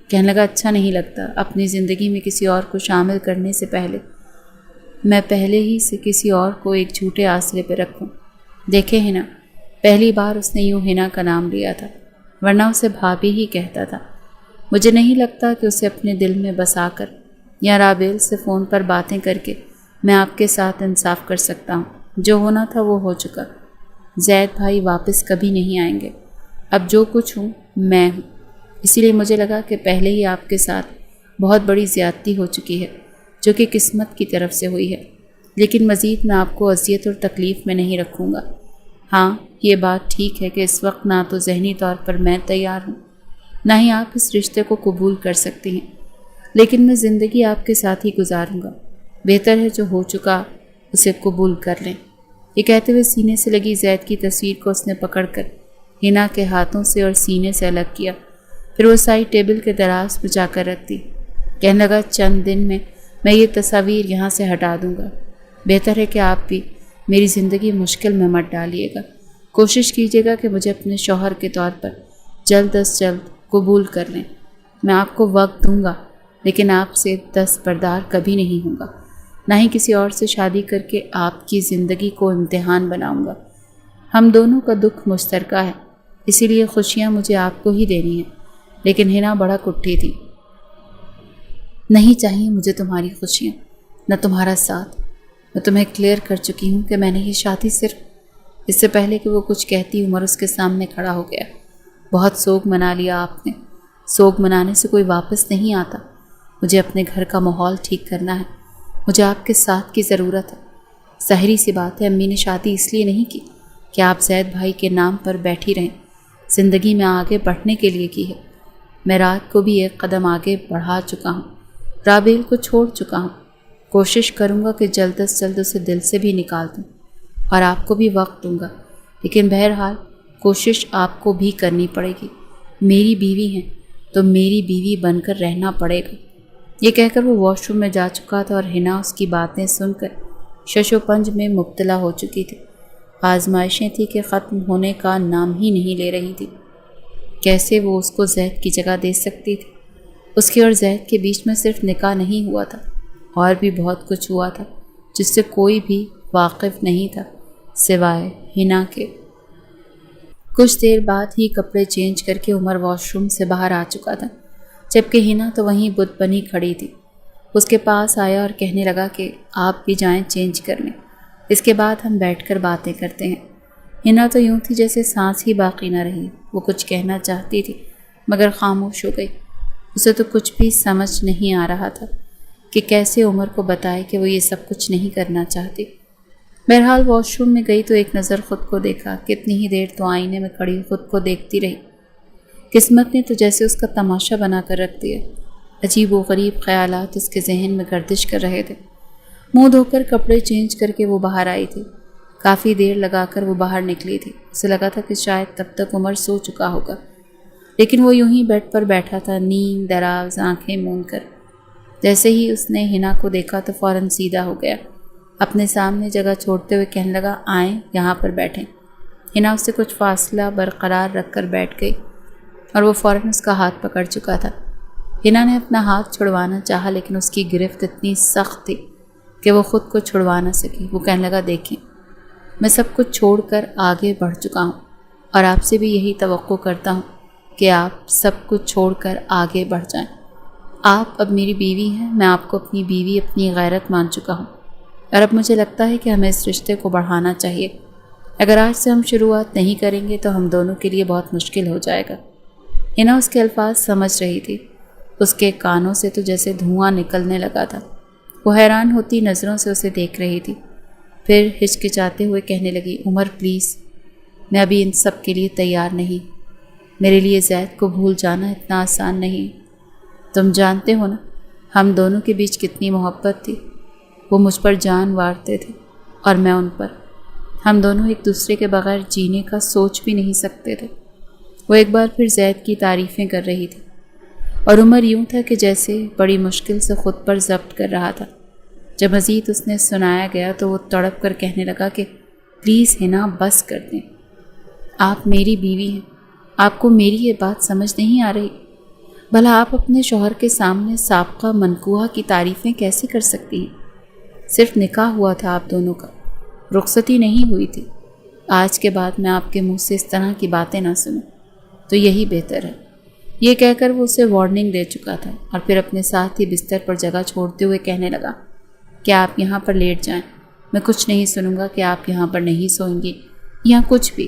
کہنے لگا اچھا نہیں لگتا اپنی زندگی میں کسی اور کو شامل کرنے سے پہلے میں پہلے ہی سے کسی اور کو ایک جھوٹے آسرے پہ رکھوں۔ دیکھے ہنا، پہلی بار اس نے یوں ہنا کا نام لیا تھا، ورنہ اسے بھابھی ہی کہتا تھا۔ مجھے نہیں لگتا کہ اسے اپنے دل میں بسا کر یا رابیل سے فون پر باتیں کر کے میں آپ کے ساتھ انصاف کر سکتا ہوں۔ جو ہونا تھا وہ ہو چکا، زید بھائی واپس کبھی نہیں آئیں گے۔ اب جو کچھ ہوں میں ہوں، اسی لیے مجھے لگا کہ پہلے ہی آپ کے ساتھ بہت بڑی زیادتی ہو چکی ہے جو کہ قسمت کی طرف سے ہوئی ہے، لیکن مزید میں آپ کو اذیت اور تکلیف میں نہیں رکھوں گا۔ ہاں، یہ بات ٹھیک ہے کہ اس وقت نہ تو ذہنی طور پر میں تیار ہوں، نہ ہی آپ اس رشتے کو قبول کر سکتی ہیں، لیکن میں زندگی آپ کے ساتھ ہی گزاروں گا۔ بہتر ہے جو ہو چکا اسے قبول کر لیں۔ یہ کہتے ہوئے سینے سے لگی زید کی تصویر کو اس نے پکڑ کر ہنا کے ہاتھوں سے اور سینے سے الگ کیا، پھر وہ سائڈ ٹیبل کے دراز پہ جا کر رکھ دی۔ کہنے لگا چند دن میں یہ تصاویر یہاں سے ہٹا دوں گا۔ بہتر ہے کہ آپ بھی میری زندگی مشکل میں مت ڈالیے گا۔ کوشش کیجیے گا کہ مجھے اپنے شوہر کے طور پر جلد از جلد قبول کر لیں۔ میں آپ کو وقت دوں گا، لیکن آپ سے دستبردار کبھی نہیں ہوں گا، نہ ہی کسی اور سے شادی کر کے آپ کی زندگی کو امتحان بناؤں گا۔ ہم دونوں کا دکھ مشترکہ ہے، اسی لیے خوشیاں مجھے آپ کو ہی دینی ہیں۔ لیکن ہنا بڑا کٹھی تھی۔ نہیں چاہیے مجھے تمہاری خوشیاں، نہ تمہارا ساتھ۔ میں تمہیں کلیئر کر چکی ہوں کہ میں نے یہ شادی صرف… اس سے پہلے کہ وہ کچھ کہتی عمر اس کے سامنے کھڑا ہو گیا۔ بہت سوگ منا لیا آپ نے۔ سوگ منانے سے کوئی واپس نہیں آتا۔ مجھے اپنے گھر کا ماحول ٹھیک کرنا ہے۔ مجھے آپ کے ساتھ کی ضرورت ہے۔ ظاہری سی بات ہے، امی نے شادی اس لیے نہیں کی کہ آپ زید بھائی کے نام پر بیٹھی رہیں، زندگی میں آگے بڑھنے کے لیے کی ہے۔ میں رات کو بھی ایک قدم آگے بڑھا چکا ہوں، رابیل کو چھوڑ چکا ہوں۔ کوشش کروں گا کہ جلد از جلد اسے دل سے بھی نکال دوں، اور آپ کو بھی وقت دوں گا، لیکن بہرحال کوشش آپ کو بھی کرنی پڑے گی۔ میری بیوی ہیں تو میری بیوی بن کر رہنا پڑے گا۔ یہ کہہ کر وہ واش روم میں جا چکا تھا اور ہنا اس کی باتیں سن کر شش و پنج میں مبتلا ہو چکی تھی۔ آزمائشیں تھیں کہ ختم ہونے کا نام ہی نہیں لے رہی تھی۔ کیسے وہ اس کو زید کی جگہ دے سکتی تھی؟ اس کے اور زید کے بیچ میں صرف نکاح نہیں ہوا تھا، اور بھی بہت کچھ ہوا تھا جس سے کوئی بھی واقف نہیں تھا سوائے ہنا کے۔ کچھ دیر بعد ہی کپڑے چینج کر کے عمر واش روم سے باہر آ چکا تھا، جبکہ ہنا تو وہیں بت بنی کھڑی تھی۔ اس کے پاس آیا اور کہنے لگا کہ آپ بھی جائیں چینج کرنے، اس کے بعد ہم بیٹھ کر باتیں کرتے ہیں۔ ہنا تو یوں تھی جیسے سانس ہی باقی نہ رہی۔ وہ کچھ کہنا چاہتی تھی مگر خاموش ہو گئی۔ اسے تو کچھ بھی سمجھ نہیں آ رہا تھا کہ کیسے عمر کو بتائے کہ وہ یہ سب کچھ نہیں کرنا چاہتی۔ بہرحال واش روم میں گئی تو ایک نظر خود کو دیکھا۔ کتنی ہی دیر تو آئینے میں کھڑی خود کو دیکھتی رہی۔ قسمت نے تو جیسے اس کا تماشا بنا کر رکھ دیا۔ عجیب و غریب خیالات اس کے ذہن میں گردش کر رہے تھے۔ منہ دھو کر کپڑے چینج کر کے وہ باہر آئی تھی۔ کافی دیر لگا کر وہ باہر نکلی تھی۔ اسے لگا تھا کہ شاید تب تک عمر سو چکا ہوگا، لیکن وہ یوں ہی بیڈ پر بیٹھا تھا، نیند دراز آنکھیں موند کر۔ جیسے ہی اس نے ہنا کو دیکھا تو فوراً سیدھا ہو گیا، اپنے سامنے جگہ چھوڑتے ہوئے کہنے لگا آئیں یہاں پر بیٹھیں۔ ہنا اس سے کچھ فاصلہ برقرار رکھ کر بیٹھ گئی اور وہ فوراً اس کا ہاتھ پکڑ چکا تھا۔ ہنا نے اپنا ہاتھ چھڑوانا چاہا لیکن اس کی گرفت اتنی سخت تھی کہ وہ خود کو چھڑوا نہ سکی۔ وہ کہنے لگا دیکھیں، میں سب کچھ چھوڑ کر آگے بڑھ چکا ہوں اور آپ سے بھی یہی توقع کرتا ہوں کہ آپ سب کچھ چھوڑ کر آگے بڑھ جائیں۔ آپ اب میری بیوی ہیں، میں آپ کو اپنی بیوی، اپنی غیرت مان چکا ہوں، اور اب مجھے لگتا ہے کہ ہمیں اس رشتے کو بڑھانا چاہیے۔ اگر آج سے ہم شروعات نہیں کریں گے تو ہم دونوں کے لیے بہت مشکل ہو جائے گا۔ ہنا اس کے الفاظ سمجھ رہی تھی۔ اس کے کانوں سے تو جیسے دھواں نکلنے لگا تھا۔ وہ حیران ہوتی نظروں سے اسے دیکھ رہی تھی، پھر ہچکچاتے ہوئے کہنے لگی عمر پلیز، میں ابھی ان سب کے لیے تیار نہیں۔ میرے لیے زید کو بھول جانا اتنا آسان نہیں۔ تم جانتے ہو نا ہم دونوں کے بیچ کتنی محبت تھی۔ وہ مجھ پر جان وارتے تھے اور میں ان پر۔ ہم دونوں ایک دوسرے کے بغیر جینے کا سوچ بھی نہیں سکتے تھے۔ وہ ایک بار پھر زید کی تعریفیں کر رہی تھی اور عمر یوں تھا کہ جیسے بڑی مشکل سے خود پر ضبط کر رہا تھا۔ جب مزید اس نے سنایا گیا تو وہ تڑپ کر کہنے لگا کہ پلیز ہنا بس کر دیں، آپ میری بیوی ہیں، آپ کو میری یہ بات سمجھ نہیں آ رہی؟ بھلا آپ اپنے شوہر کے سامنے سابقہ منکوحہ کی تعریفیں کیسے کر سکتی ہیں؟ صرف نکاح ہوا تھا آپ دونوں کا، رخصتی نہیں ہوئی تھی۔ آج کے بعد میں آپ کے منہ سے اس طرح کی باتیں نہ سنوں تو یہی بہتر ہے۔ یہ کہہ کر وہ اسے وارننگ دے چکا تھا اور پھر اپنے ساتھ ہی بستر پر جگہ چھوڑتے ہوئے کہنے لگا کہ آپ یہاں پر لیٹ جائیں، میں کچھ نہیں سنوں گا کہ آپ یہاں پر نہیں سوئیں گی یا کچھ بھی۔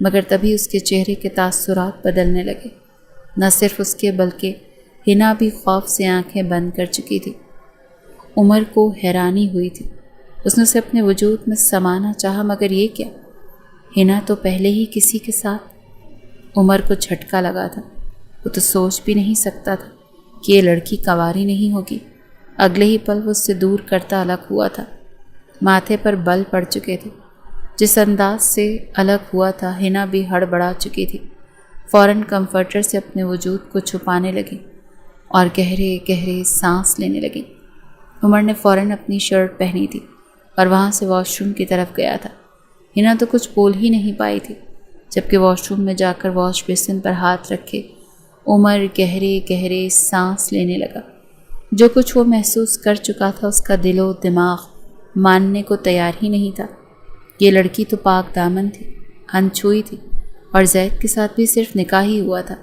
مگر تبھی اس کے چہرے کے تاثرات بدلنے لگے۔ نہ صرف اس کے بلکہ حنا بھی خوف سے آنکھیں بند کر چکی تھی۔ عمر کو حیرانی ہوئی تھی۔ اس نے اسے اپنے وجود میں سمانا چاہا، مگر یہ کیا؟ حنا تو پہلے ہی کسی کے ساتھ۔ عمر کو جھٹکا لگا تھا۔ وہ تو سوچ بھی نہیں سکتا تھا کہ یہ لڑکی کنواری نہیں ہوگی۔ اگلے ہی پل وہ اس سے دور کرتا الگ ہوا تھا۔ ماتھے پر بل پڑ چکے تھے۔ جس انداز سے الگ ہوا تھا، حنا بھی ہڑبڑا چکی تھی۔ فوراً کمفرٹر سے اپنے وجود کو چھپانے لگی اور گہرے گہرے سانس لینے لگی۔ عمر نے فوراً اپنی شرٹ پہنی تھی اور وہاں سے واش روم کی طرف گیا تھا۔ حنا تو کچھ بول ہی نہیں پائی تھی، جبکہ واش روم میں جا کر واش بیسن پر ہاتھ رکھے عمر گہرے گہرے سانس لینے لگا۔ جو کچھ وہ محسوس کر چکا تھا اس کا دل و دماغ ماننے کو تیار ہی نہیں تھا۔ یہ لڑکی تو پاک دامن تھی، انچھوئی تھی، اور زید کے ساتھ بھی صرف نکاح ہی ہوا تھا،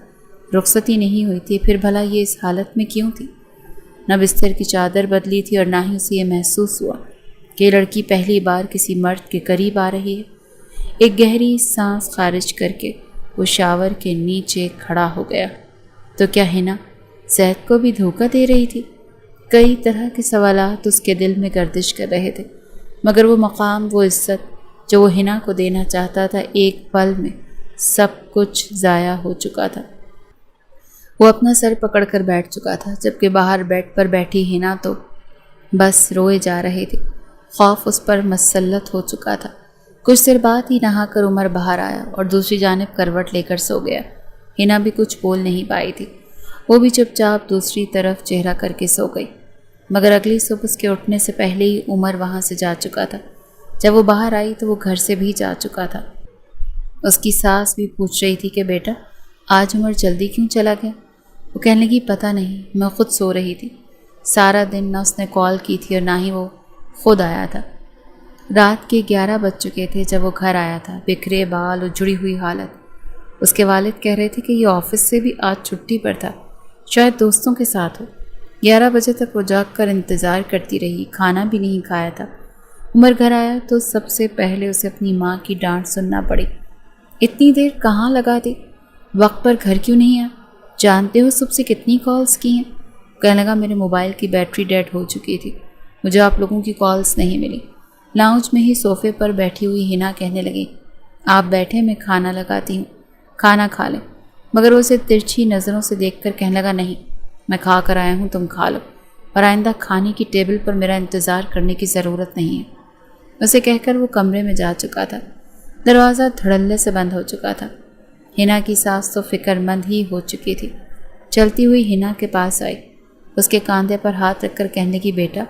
رخصتی نہیں ہوئی تھی۔ پھر بھلا یہ اس حالت میں کیوں تھی؟ نہ بستر کی چادر بدلی تھی اور نہ ہی اسے یہ محسوس ہوا کہ یہ لڑکی پہلی بار کسی مرد کے قریب آ رہی ہے۔ ایک گہری سانس خارج کر کے وہ شاور کے نیچے کھڑا ہو گیا۔ تو کیا حنا زید کو بھی دھوکہ دے رہی تھی؟ کئی طرح کے سوالات اس کے دل میں گردش کر رہے تھے، مگر وہ مقام، وہ عزت جو وہ حنا کو دینا چاہتا تھا، ایک پل میں سب کچھ ضائع ہو چکا تھا۔ وہ اپنا سر پکڑ کر بیٹھ چکا تھا، جبکہ باہر بیڈ پر بیٹھی حنا تو بس روئے جا رہی تھی۔ خوف اس پر مسلط ہو چکا تھا۔ کچھ دیر بعد ہی نہا کر عمر باہر آیا اور دوسری جانب کروٹ لے کر سو گیا۔ حنا بھی کچھ بول نہیں پائی تھی۔ وہ بھی چپ چاپ دوسری طرف چہرہ کر کے سو گئی، مگر اگلی صبح اس کے اٹھنے سے پہلے ہی عمر وہاں سے جا چکا تھا۔ جب وہ باہر آئی تو وہ گھر سے بھی جا چکا تھا۔ اس کی ساس بھی پوچھ رہی تھی کہ بیٹا آج عمر جلدی کیوں چلا گیا؟ وہ کہنے لگی پتہ نہیں، میں خود سو رہی تھی۔ سارا دن نہ اس نے کال کی تھی اور نہ ہی وہ خود آیا تھا۔ رات کے 11 بج چکے تھے جب وہ گھر آیا تھا، بکھرے بال اور جڑی ہوئی حالت۔ اس کے والد کہہ رہے تھے کہ یہ آفس سے بھی آج چھٹی پر تھا، شاید دوستوں کے ساتھ ہو۔ 11 بجے تک وہ جاگ کر انتظار کرتی رہی، کھانا بھی نہیں کھایا تھا۔ عمر گھر آیا تو سب سے پہلے اسے اپنی ماں کی ڈانٹ سننا پڑی۔ اتنی دیر کہاں لگا دی؟ وقت پر گھر کیوں نہیں آیا؟ جانتے ہو صبح سے کتنی کالز کی ہیں؟ کہنے لگا میرے موبائل کی بیٹری ڈیڈ ہو چکی تھی، مجھے آپ لوگوں کی کالز نہیں ملی۔ لاؤنج میں ہی صوفے پر بیٹھی ہوئی حنا کہنے لگی آپ بیٹھے، میں کھانا لگاتی ہوں، کھانا کھا لیں۔ مگر وہ اسے ترچھی نظروں سے دیکھ کر کہنے لگا نہیں، میں کھا کر آیا ہوں، تم کھا لو، اور آئندہ کھانے کی ٹیبل پر میرا انتظار کرنے کی ضرورت نہیں ہے۔ اسے کہہ کر وہ کمرے میں جا چکا تھا۔ دروازہ دھڑلے سے بند ہو چکا تھا۔ حنا کی ساس تو فکر مند ہی ہو چکی تھی۔ چلتی ہوئی حنا کے پاس آئی، اس کے کاندھے پر ہاتھ رکھ کر کہنے لگی بیٹا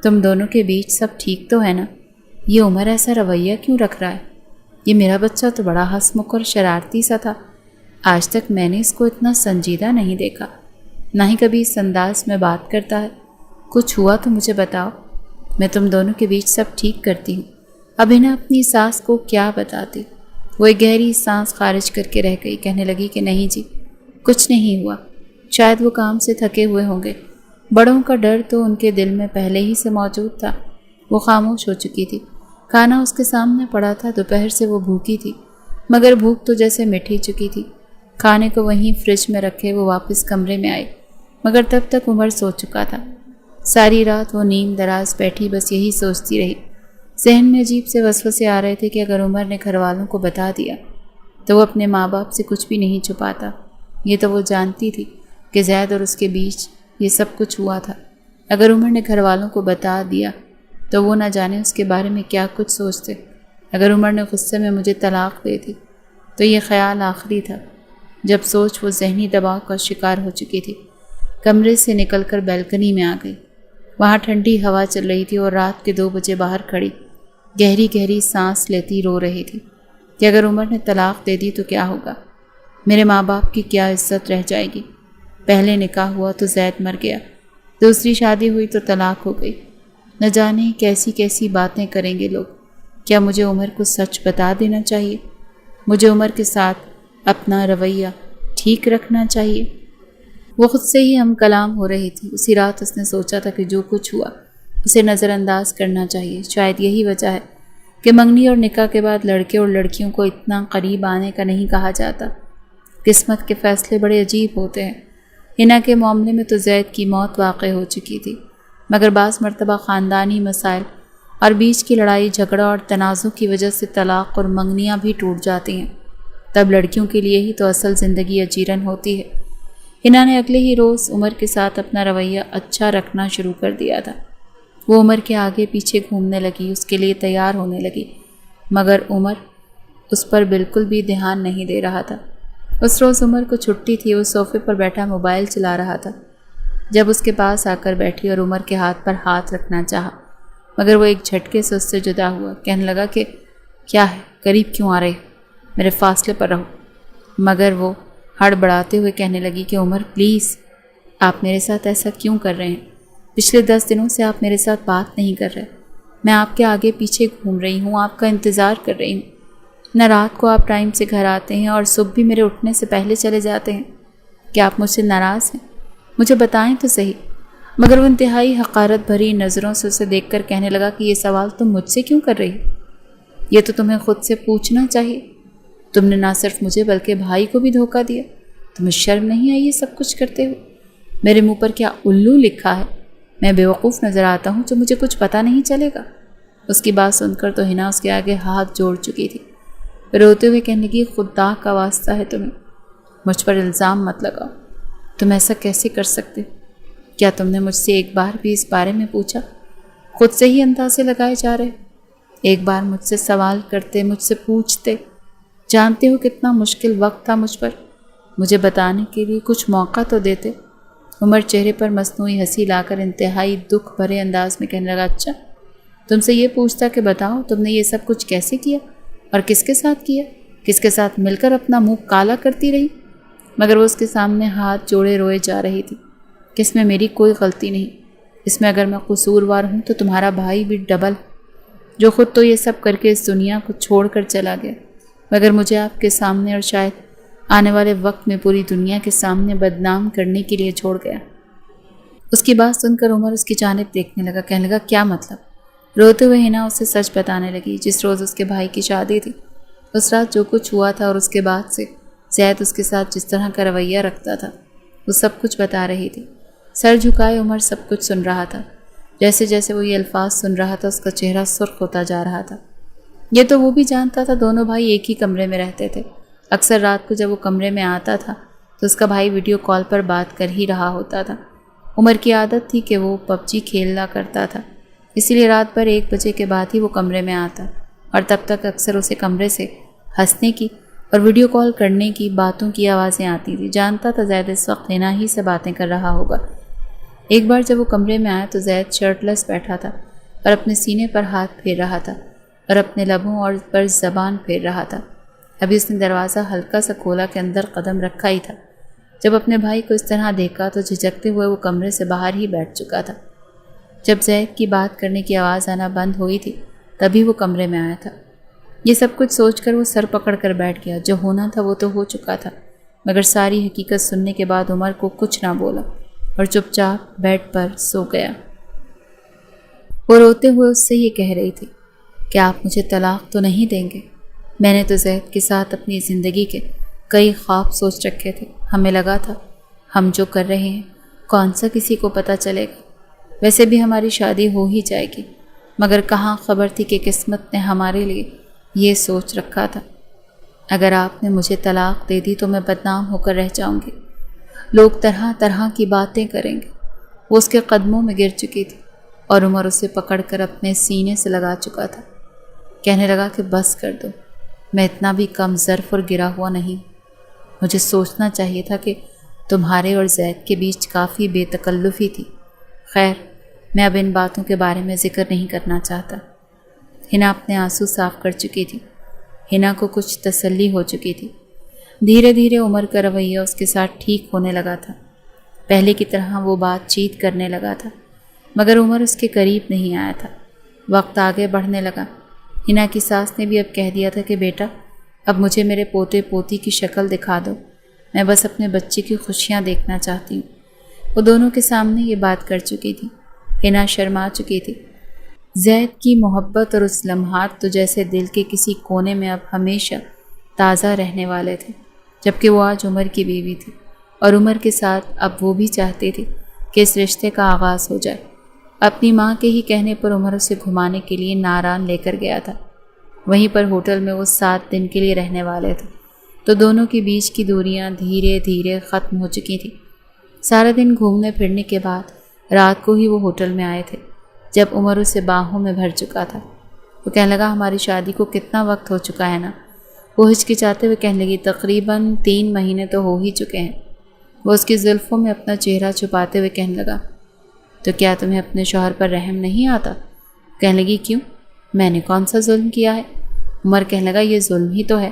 تم دونوں کے بیچ سب ٹھیک تو ہے نا؟ یہ عمر ایسا رویہ کیوں رکھ رہا ہے؟ یہ میرا بچہ تو بڑا ہنسمکھ اور شرارتی سا تھا، آج تک میں نے اس کو اتنا سنجیدہ نہیں دیکھا، نہ ہی کبھی اس انداز میں بات کرتا ہے۔ کچھ ہوا تو مجھے بتاؤ، میں تم دونوں کے بیچ سب ٹھیک کرتی ہوں۔ اب انہیں اپنی ساس کو کیا بتاتی؟ وہ ایک گہری سانس خارج کر کے رہ گئی، کہنے لگی کہ نہیں جی، کچھ نہیں ہوا، شاید وہ کام سے تھکے ہوئے ہوں گے۔ بڑوں کا ڈر تو ان کے دل میں پہلے ہی سے موجود تھا۔ وہ خاموش ہو چکی تھی۔ کھانا اس کے سامنے پڑا تھا، دوپہر سے وہ بھوکی تھی، مگر بھوک تو جیسے مٹ ہی چکی تھی۔ کھانے کو وہیں فریج میں رکھے وہ واپس کمرے میں آئی، مگر تب تک عمر سو چکا تھا۔ ساری رات وہ نیم دراز بیٹھی بس یہی سوچتی رہی۔ ذہن میں عجیب سے وسوسے آ رہے تھے کہ اگر عمر نے گھر والوں کو بتا دیا تو وہ اپنے ماں باپ سے کچھ بھی نہیں چھپاتا۔ یہ تو وہ جانتی تھی کہ زید اور اس کے بیچ یہ سب کچھ ہوا تھا۔ اگر عمر نے گھر والوں کو بتا دیا تو وہ نہ جانے اس کے بارے میں کیا کچھ سوچتے۔ اگر عمر نے غصے میں مجھے طلاق دے دی تو یہ خیال آخری تھا جب سوچ وہ ذہنی دباؤ کا شکار ہو چکی تھی۔ کمرے سے نکل کر بیلکنی میں آ گئی۔ وہاں ٹھنڈی ہوا چل رہی تھی اور رات کے 2 بجے باہر کھڑی گہری گہری سانس لیتی رو رہی تھی کہ اگر عمر نے طلاق دے دی تو کیا ہوگا؟ میرے ماں باپ کی کیا عزت رہ جائے گی؟ پہلے نکاح ہوا تو زید مر گیا، دوسری شادی ہوئی تو طلاق ہو گئی، نہ جانے کیسی کیسی باتیں کریں گے لوگ۔ کیا مجھے عمر کو سچ بتا دینا چاہیے؟ مجھے عمر کے ساتھ اپنا رویہ ٹھیک رکھنا چاہیے؟ وہ خود سے ہی ہم کلام ہو رہی تھی۔ اسی رات اس نے سوچا تھا کہ جو کچھ ہوا اسے نظر انداز کرنا چاہیے۔ شاید یہی وجہ ہے کہ منگنی اور نکاح کے بعد لڑکے اور لڑکیوں کو اتنا قریب آنے کا نہیں کہا جاتا۔ قسمت کے فیصلے بڑے عجیب ہوتے ہیں۔ حنا کے معاملے میں تو زید کی موت واقع ہو چکی تھی، مگر بعض مرتبہ خاندانی مسائل اور بیچ کی لڑائی جھگڑا اور تنازع کی وجہ سے طلاق اور منگنیاں بھی ٹوٹ جاتی ہیں۔ تب لڑکیوں کے لیے ہی تو اصل زندگی اجیرن ہوتی ہے۔ حنا نے اگلے ہی روز عمر کے ساتھ اپنا رویہ اچھا رکھنا شروع کر دیا تھا۔ وہ عمر کے آگے پیچھے گھومنے لگی، اس کے لیے تیار ہونے لگی، مگر عمر اس پر بالکل بھی دھیان نہیں دے رہا تھا۔ اس روز عمر کو چھٹی تھی، وہ صوفے پر بیٹھا موبائل چلا رہا تھا جب اس کے پاس آ کر بیٹھی اور عمر کے ہاتھ پر ہاتھ رکھنا چاہا، مگر وہ ایک جھٹکے سے اس سے جدا ہوا، کہنے لگا کہ کیا ہے، قریب کیوں آ رہے، میرے فاصلے پر رہو۔ مگر وہ ہڑبڑاتے ہوئے کہنے لگی کہ عمر پلیز، آپ میرے ساتھ ایسا کیوں کر رہے ہیں؟ پچھلے 10 دنوں سے آپ میرے ساتھ بات نہیں کر رہے، میں آپ کے آگے پیچھے گھوم رہی ہوں، آپ کا انتظار کر رہی ہوں۔ نہ رات کو آپ ٹائم سے گھر آتے ہیں اور صبح بھی میرے اٹھنے سے پہلے چلے جاتے ہیں۔ کیا آپ مجھ سے ناراض ہیں؟ مجھے بتائیں تو صحیح۔ مگر وہ انتہائی حقارت بھری نظروں سے اسے دیکھ کر کہنے لگا کہ یہ سوال تم مجھ سے کیوں کر رہی؟ یہ تو تمہیں خود سے پوچھنا چاہیے۔ تم نے نہ صرف مجھے بلکہ بھائی کو بھی دھوکہ دیا۔ تمہیں شرم نہیں آئی یہ سب کچھ کرتے ہوئے؟ میرے منہ پر کیا الو لکھا ہے؟ میں بیوقوف نظر آتا ہوں جو مجھے کچھ پتہ نہیں چلے گا؟ اس کی بات سن کر تو حنا اس کے آگے ہاتھ جوڑ چکی تھی، روتے ہوئے کہنے لگی خدا کا واسطہ ہے تمہیں، مجھ پر الزام مت لگاؤ، تم ایسا کیسے کر سکتے؟ کیا تم نے مجھ سے ایک بار بھی اس بارے میں پوچھا؟ خود سے ہی اندازے لگائے جا رہے، ایک بار مجھ سے سوال کرتے، مجھ سے پوچھتے، جانتے ہو کتنا مشکل وقت تھا مجھ پر، مجھے بتانے کے لیے کچھ موقع تو دیتے۔ عمر چہرے پر مصنوعی ہنسی لا کر انتہائی دکھ بھرے انداز میں کہنے لگا اچھا، تم سے یہ پوچھتا کہ بتاؤ تم نے یہ سب کچھ کیسے کیا اور کس کے ساتھ کیا، کس کے ساتھ مل کر اپنا منہ کالا کرتی رہی؟ مگر وہ اس کے سامنے ہاتھ جوڑے روئے جا رہی تھی کہ اس میں میری کوئی غلطی نہیں، اس میں اگر میں قصوروار ہوں تو تمہارا بھائی بھی ڈبل، جو خود تو یہ سب کر کے اس دنیا کو چھوڑ کر چلا گیا، مگر مجھے آپ کے سامنے اور شاید آنے والے وقت میں پوری دنیا کے سامنے بدنام کرنے کے لیے چھوڑ گیا۔ اس کی بات سن کر عمر اس کی جانب دیکھنے لگا، کہنے لگا کیا مطلب؟ روتے ہوئے حنا اسے سچ بتانے لگی۔ جس روز اس کے بھائی کی شادی تھی، اس رات جو کچھ ہوا تھا اور اس کے بعد سے زید اس کے ساتھ جس طرح کا رویہ رکھتا تھا، وہ سب کچھ بتا رہی تھی۔ سر جھکائے عمر سب کچھ سن رہا تھا۔ جیسے جیسے وہ یہ الفاظ سن رہا تھا اس کا چہرہ سرخ ہوتا جا رہا تھا۔ یہ تو وہ بھی جانتا تھا، دونوں بھائی ایک ہی کمرے میں رہتے تھے۔ اکثر رات کو جب وہ کمرے میں آتا تھا تو اس کا بھائی ویڈیو کال پر بات کر ہی رہا ہوتا تھا۔ عمر کی عادت تھی کہ وہ پب جی کھیلنا کرتا تھا، اسی لیے رات بھر 1 بجے کے بعد ہی وہ کمرے میں آتا اور تب تک اکثر اسے کمرے سے ہنسنے کی اور ویڈیو کال کرنے کی باتوں کی آوازیں آتی تھی۔ جانتا تھا زید اس وقت حنا ہی سے باتیں کر رہا ہوگا۔ ایک بار جب وہ کمرے میں آیا تو زید شرٹ لیس بیٹھا تھا اور اپنے سینے پر ہاتھ پھیر رہا تھا اور اپنے لبوں اور پر زبان پھیر رہا تھا۔ ابھی اس نے دروازہ ہلکا سا کھولا کہ اندر قدم رکھا ہی تھا۔ جب اپنے بھائی کو اس طرح دیکھا تو جھجکتے ہوئے وہ کمرے سے باہر ہی بیٹھ چکا تھا۔ جب زید کی بات کرنے کی آواز آنا بند ہوئی تھی تبھی وہ کمرے میں آیا تھا۔ یہ سب کچھ سوچ کر وہ سر پکڑ کر بیٹھ گیا۔ جو ہونا تھا وہ تو ہو چکا تھا، مگر ساری حقیقت سننے کے بعد عمر کو کچھ نہ بولا اور چپ چاپ بیڈ پر سو گیا۔ وہ روتے ہوئے اس سے یہ کہہ رہی تھی کہ آپ مجھے طلاق تو نہیں دیں گے؟ میں نے تو زید کے ساتھ اپنی زندگی کے کئی خواب سوچ رکھے تھے۔ ہمیں لگا تھا ہم جو کر رہے ہیں کون سا کسی کو پتہ چلے گا، ویسے بھی ہماری شادی ہو ہی جائے گی، مگر کہاں خبر تھی کہ قسمت نے ہمارے لیے یہ سوچ رکھا تھا۔ اگر آپ نے مجھے طلاق دے دی تو میں بدنام ہو کر رہ جاؤں گی، لوگ طرح طرح کی باتیں کریں گے۔ وہ اس کے قدموں میں گر چکی تھی اور عمر اسے پکڑ کر اپنے سینے سے لگا چکا تھا۔ کہنے لگا کہ بس کر دو، میں اتنا بھی کم ظرف اور گرا ہوا نہیں، مجھے سوچنا چاہیے تھا کہ تمہارے اور زید کے بیچ کافی بے تکلفی تھی۔ خیر، میں اب ان باتوں کے بارے میں ذکر نہیں کرنا چاہتا۔ حنا اپنے آنسو صاف کر چکی تھی۔ حنا کو کچھ تسلی ہو چکی تھی۔ دھیرے دھیرے عمر کا رویہ اس کے ساتھ ٹھیک ہونے لگا تھا۔ پہلے کی طرح وہ بات چیت کرنے لگا تھا، مگر عمر اس کے قریب نہیں آیا تھا۔ وقت آگے بڑھنے لگا۔ حنا کی ساس نے بھی اب کہہ دیا تھا کہ بیٹا اب مجھے میرے پوتے پوتی کی شکل دکھا دو، میں بس اپنے بچے کی خوشیاں دیکھنا چاہتی ہوں۔ وہ دونوں کے سامنے یہ بات کر چکی تھی۔ حنا شرما چکی تھی۔ زید کی محبت اور اس لمحات تو جیسے دل کے کسی کونے میں اب ہمیشہ تازہ رہنے والے تھے، جبکہ وہ آج عمر کی بیوی تھی اور عمر کے ساتھ اب وہ بھی چاہتی تھی کہ اس رشتے کا آغاز ہو جائے۔ اپنی ماں کے ہی کہنے پر عمر اسے گھمانے کے لیے ناران لے کر گیا تھا۔ وہیں پر ہوٹل میں وہ 7 دن کے لیے رہنے والے تھے، تو دونوں کے بیچ کی دوریاں دھیرے دھیرے ختم ہو چکی تھیں۔ سارا دن گھومنے پھرنے کے بعد رات کو ہی وہ ہوٹل میں آئے تھے، جب عمر اسے باہوں میں بھر چکا تھا۔ وہ کہنے لگا، ہماری شادی کو کتنا وقت ہو چکا ہے نا؟ وہ ہچکچاتے ہوئے کہنے لگی، تقریباً 3 مہینے تو ہو ہی چکے ہیں۔ وہ اس کی زلفوں میں اپنا چہرہ چھپاتے ہوئے کہنے لگا، تو کیا تمہیں اپنے شوہر پر رحم نہیں آتا؟ کہنے لگی، کیوں؟ میں نے کون سا ظلم کیا ہے؟ عمر کہنے لگا، یہ ظلم ہی تو ہے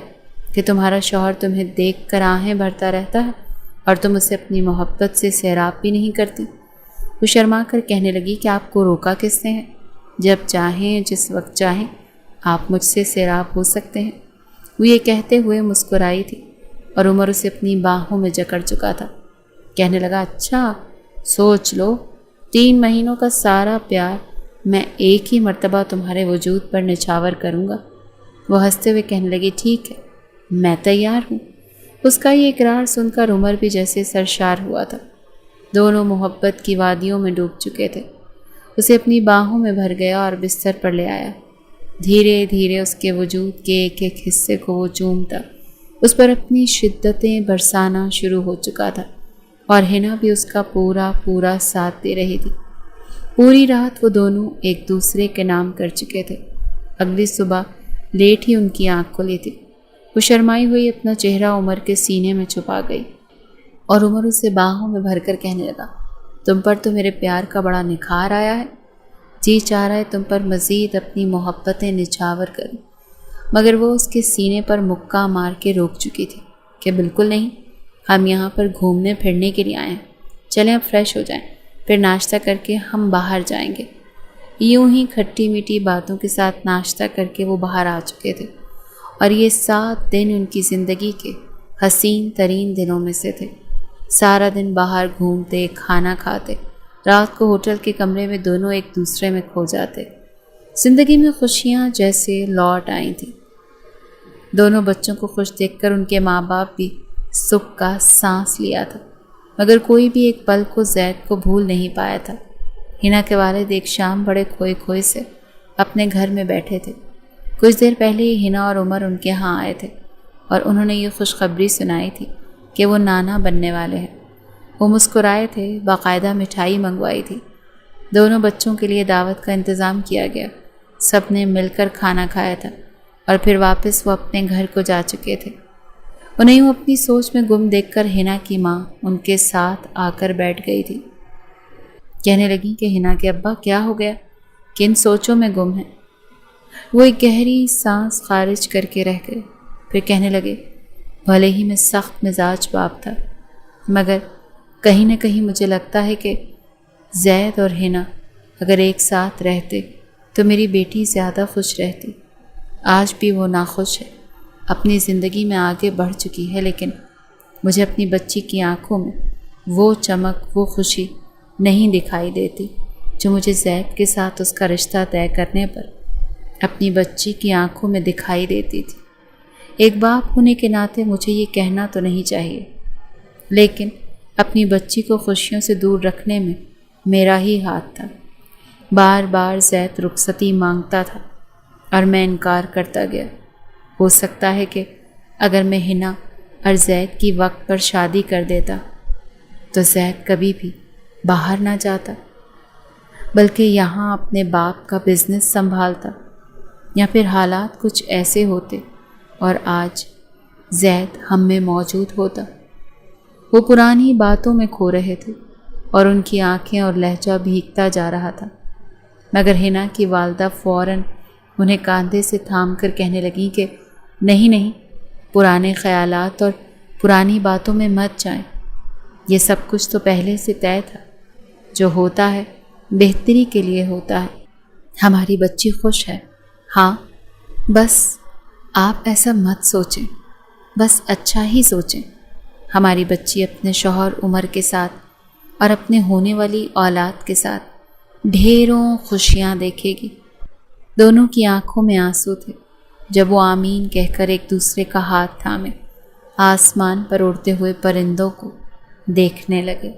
کہ تمہارا شوہر تمہیں دیکھ کر آہیں بھرتا رہتا ہے اور تم اسے اپنی محبت سے سیراب بھی نہیں کرتی۔ وہ شرما کر کہنے لگی کہ آپ کو روکا کس نے ہے؟ جب چاہیں جس وقت چاہیں آپ مجھ سے سیراب ہو سکتے ہیں۔ وہ یہ کہتے ہوئے مسکرائی تھی اور عمر اسے اپنی باہوں میں جکڑ چکا تھا۔ کہنے لگا، اچھا سوچ لو، 3 مہینوں کا سارا پیار میں ایک ہی مرتبہ تمہارے وجود پر نچھاور کروں گا۔ وہ ہنستے ہوئے کہنے لگی، ٹھیک ہے، میں تیار ہوں۔ اس کا یہ اقرار سن کر عمر بھی جیسے سرشار ہوا تھا۔ دونوں محبت کی وادیوں میں ڈوب چکے تھے۔ اسے اپنی باہوں میں بھر گیا اور بستر پر لے آیا۔ دھیرے دھیرے اس کے وجود کے ایک ایک حصے کو وہ چومتا، اس پر اپنی شدتیں برسانا شروع ہو چکا تھا، اور ہنا بھی اس کا پورا پورا ساتھ دے رہی تھی۔ پوری رات وہ دونوں ایک دوسرے کے نام کر چکے تھے۔ اگلی صبح لیٹ ہی ان کی آنکھ کھلی تھی۔ وہ شرمائی ہوئی اپنا چہرہ عمر کے سینے میں چھپا گئی اور عمر اسے باہوں میں بھر کر کہنے لگا، تم پر تو میرے پیار کا بڑا نکھار آیا ہے۔ جی چاہ رہا ہے تم پر مزید اپنی محبتیں نچھاور کروں، مگر وہ اس کے سینے پر مکہ مار کے روک چکی تھی کہ بالکل نہیں، ہم یہاں پر گھومنے پھرنے کے لیے آئے ہیں، چلیں اب فریش ہو جائیں، پھر ناشتہ کر کے ہم باہر جائیں گے۔ یوں ہی کھٹی میٹھی باتوں کے ساتھ ناشتہ کر کے وہ باہر آ چکے تھے، اور یہ 7 دن ان کی زندگی کے حسین ترین دنوں میں سے تھے۔ سارا دن باہر گھومتے، کھانا کھاتے، رات کو ہوٹل کے کمرے میں دونوں ایک دوسرے میں کھو جاتے۔ زندگی میں خوشیاں جیسے لوٹ آئی تھیں۔ دونوں بچوں کو خوش دیکھ کر ان کے ماں باپ بھی سکھ کا سانس لیا تھا، مگر کوئی بھی ایک پل کو زید کو بھول نہیں پایا تھا۔ ہنا کے والد ایک شام بڑے کھوئے کھوئے سے اپنے گھر میں بیٹھے تھے۔ کچھ دیر پہلے ہی ہنا اور عمر ان کے ہاں آئے تھے اور انہوں نے یہ خوشخبری سنائی تھی کہ وہ نانا بننے والے ہیں۔ وہ مسکرائے تھے، باقاعدہ مٹھائی منگوائی تھی، دونوں بچوں کے لیے دعوت کا انتظام کیا گیا، سب نے مل کر کھانا کھایا تھا اور پھر واپس وہ اپنے گھر کو جا چکے تھے۔ انہیں وہ اپنی سوچ میں گم دیکھ کر ہنا کی ماں ان کے ساتھ آ کر بیٹھ گئی تھی۔ کہنے لگی کہ ہنا کے ابا کیا ہو گیا، کن سوچوں میں گم ہیں؟ وہ ایک گہری سانس خارج کر کے رہ گئے، پھر کہنے لگے، بھلے ہی میں سخت مزاج باپ تھا، مگر کہیں نہ کہیں مجھے لگتا ہے کہ زید اور ہنا اگر ایک ساتھ رہتے تو میری بیٹی زیادہ خوش رہتی۔ آج بھی وہ ناخوش ہے، اپنی زندگی میں آگے بڑھ چکی ہے، لیکن مجھے اپنی بچی کی آنکھوں میں وہ چمک، وہ خوشی نہیں دکھائی دیتی جو مجھے زید کے ساتھ اس کا رشتہ طے کرنے پر اپنی بچی کی آنکھوں میں دکھائی دیتی تھی۔ ایک باپ ہونے کے ناطے مجھے یہ کہنا تو نہیں چاہیے، لیکن اپنی بچی کو خوشیوں سے دور رکھنے میں میرا ہی ہاتھ تھا۔ بار بار زید رخصتی مانگتا تھا اور میں انکار کرتا گیا۔ ہو سکتا ہے کہ اگر میں ہنا اور زید کی وقت پر شادی کر دیتا تو زید کبھی بھی باہر نہ جاتا، بلکہ یہاں اپنے باپ کا بزنس سنبھالتا، یا پھر حالات کچھ ایسے ہوتے اور آج زید ہم میں موجود ہوتا۔ وہ پرانی باتوں میں کھو رہے تھے اور ان کی آنکھیں اور لہجہ بھیگتا جا رہا تھا، مگر ہنا کی والدہ فوراً انہیں کاندھے سے تھام کر کہنے لگیں کہ نہیں نہیں، پرانے خیالات اور پرانی باتوں میں مت جائیں، یہ سب کچھ تو پہلے سے طے تھا، جو ہوتا ہے بہتری کے لیے ہوتا ہے۔ ہماری بچی خوش ہے، ہاں، بس آپ ایسا مت سوچیں، بس اچھا ہی سوچیں۔ ہماری بچی اپنے شوہر عمر کے ساتھ اور اپنے ہونے والی اولاد کے ساتھ ڈھیروں خوشیاں دیکھے گی، دونوں کی آنکھوں میں آنسو تھے جب وہ آمین کہہ کر ایک دوسرے کا ہاتھ تھامے آسمان پر اڑتے ہوئے پرندوں کو دیکھنے لگے۔